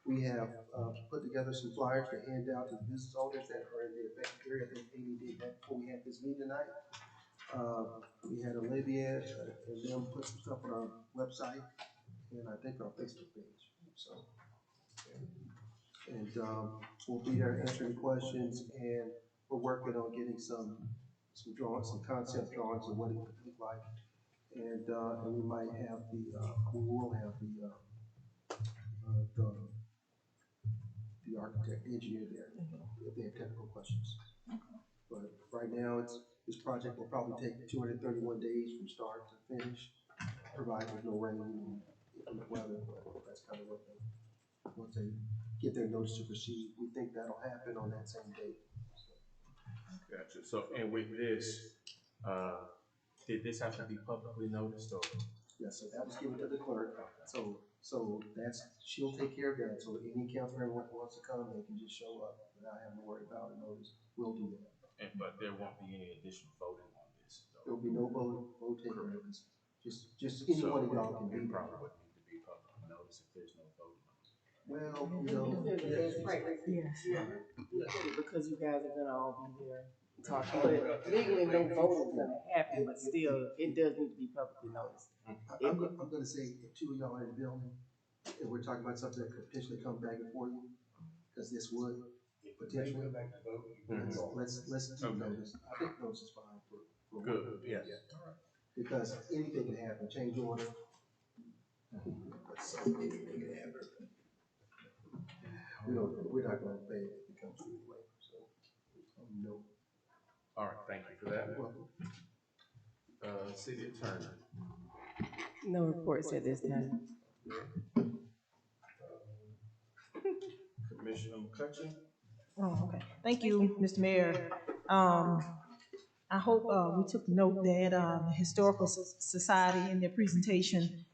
We have put together some flyers to hand out to the business owners that are in the affected area. I think Amy did that before we had this meeting tonight. We had Olivia and them put some stuff on our website and I think our Facebook page. So, and we'll be there answering questions, and we're working on getting some drawings, some concept drawings of what it could look like. And we might have we will have the architect, the engineer there, if they have technical questions. But right now, this project will probably take 231 days from start to finish, provided there's no rain and weather, but that's kind of what once they get their notice to proceed, we think that'll happen on that same date. Gotcha. So, and with this, did this have to be publicly noticed, or? Yes, so that was given to the clerk. So she'll take care of that. So any council member wants to come, they can just show up without having to worry about a notice. We'll do that. But there won't be any additional voting on this, though. There'll be no vote taken on this. Just any one of y'all can be. It probably wouldn't need to be publicly noticed if there's no voting on it. Well, you know. Yes. Because you guys are gonna all be there talking, but legally no vote is gonna happen, but still, it does need to be publicly noticed. I'm gonna say if two of y'all are in the building, and we're talking about something that could potentially come back before you, because this would potentially. Let's do notice. I think notice is fine for. Good, yes. Because anything can happen, change order. Anything can happen. We're not gonna pay if it comes through anyway, so, no. All right, thank you for that. City attorney. No reports at this time. Commissioner McCutcheon. Oh, okay. Thank you, Mr. Mayor. I hope we took note that the Historical Society in their presentation,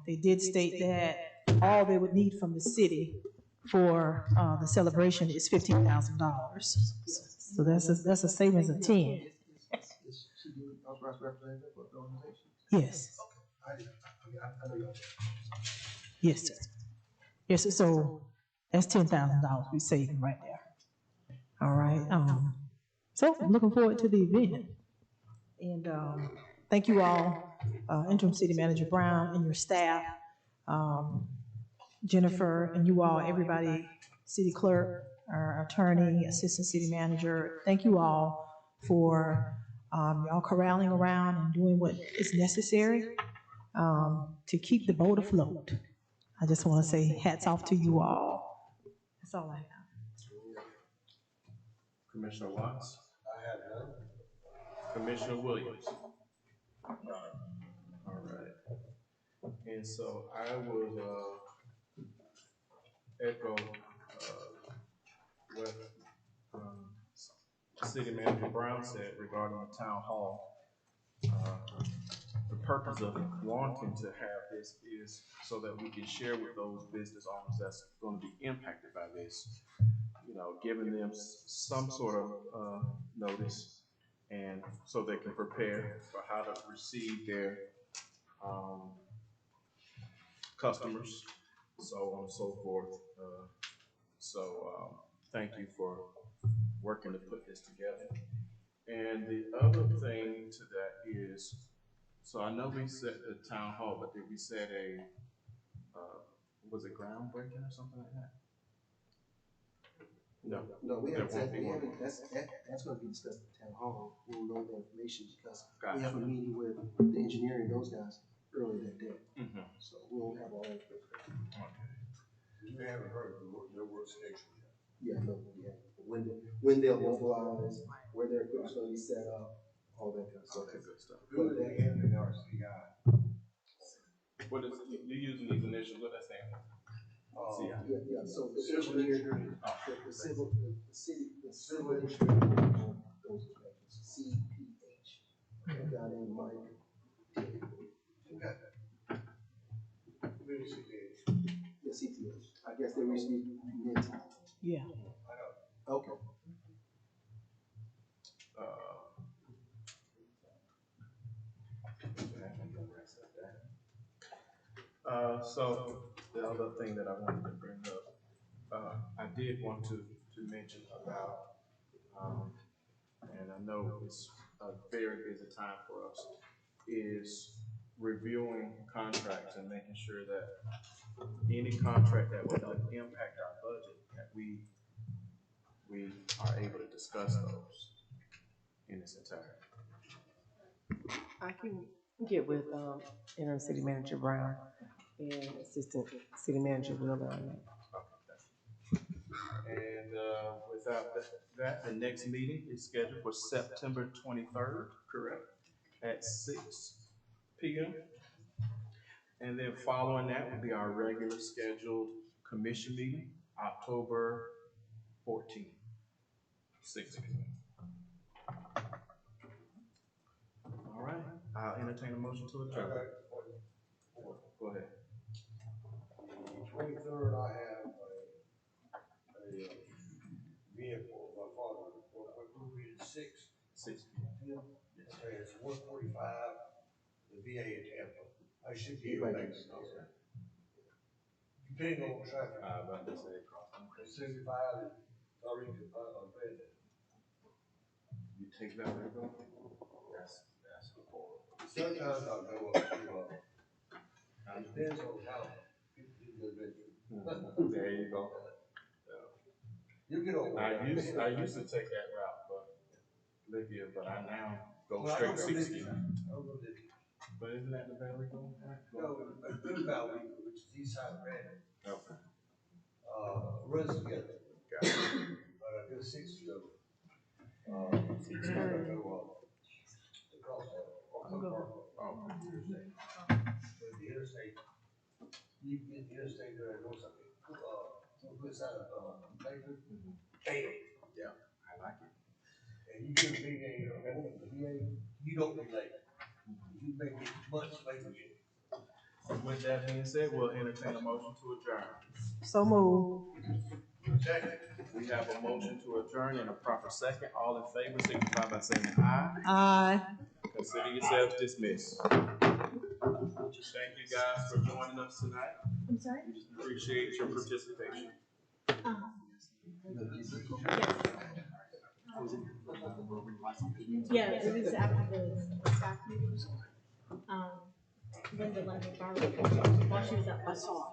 they did state that all they would need from the city for the celebration is $15,000. So that's a savings of 10. Yes. Yes, sir. Yes, sir. So that's $10,000 we're saving right there. All right. So I'm looking forward to the event. And thank you all, Interim City Manager Brown and your staff, Jennifer, and you all, everybody, City Clerk, our attorney, Assistant City Manager. Thank you all for y'all corralling around and doing what is necessary to keep the boat afloat. I just want to say hats off to you all. That's all I have. Commissioner Watts. I have none. Commissioner Williams. All right. And so I would echo what City Manager Brown said regarding the town hall. The purpose of wanting to have this is so that we can share with those business owners that's gonna be impacted by this. You know, giving them some sort of, notice, and so they can prepare for how to receive their, customers, so on and so forth. Thank you for working to put this together. And the other thing to that is, so I know we set the town hall, but did we set a, was it groundbreaking or something like that? No, we haven't, There won't be one. that's gonna be discussed at town hall. We'll know the information because Gotcha. we have a meeting with the engineering, those guys, earlier that day. Mhm. So we'll have all that information. You haven't heard the word schedule Yeah, no, yeah. When they'll mobilize, where their equipment's gonna be set up, all that kind of stuff. Okay, good stuff. yet. Who are they in the RCI? What is, you using these initials, what that stand for? Yeah, so the Civil engineer, engineering. the civil engineering, those inspections, CPH. A guy named Mike. Okay. Community CPH. Yeah, CPH. I guess they recently met. Yeah. I know. Okay. So the other thing that I wanted to bring up, I did want to mention about, and I know it's a very busy time for us, is reviewing contracts and making sure that any contract that would impact our budget, that we are able to discuss those in its entirety. I can get with, interim city manager Brown and assistant city manager Wheeler on that. And without that, the next meeting is scheduled for September 23rd, correct? At 6 p.m. And then following that will be our regular scheduled commission meeting, October 14th, 6 p.m. All right, I'll entertain a motion to adjourn. Go ahead. The 23rd, I have a vehicle, my father, we'll be at 6 p.m. Okay, it's 1:45, the VA in Tampa. I should be able to make it. Depending on traffic. About to say, It's 75, already on bed. you take that way, go. That's horrible. Sometimes I'll go up to, it depends on how people do their business. There you go. You get over I that. used to take that route, but I now go Well, I straight don't go 60. Dickie. I don't go Dickie. But isn't that the Valley Go? No, Boone Valley, which is east side of Brandon, Okay. runs together. Got it. But I do 60 of them. I go, across that. Oh. But the interstate, you can get the interstate there and go something, this side of, Baker, bam. Yeah, I like it. And you get a VA, you don't be late. You make it much later. With that being said, we'll entertain a motion to adjourn. So move. Second. We have a motion to adjourn and a proper second. All in favor, signify by saying aye. Aye. Consider yourselves dismissed. Thank you guys for joining us tonight. I'm sorry? Appreciate your participation. Yeah, it was after the staff meetings. Linda let me borrow it while she was at, I saw it.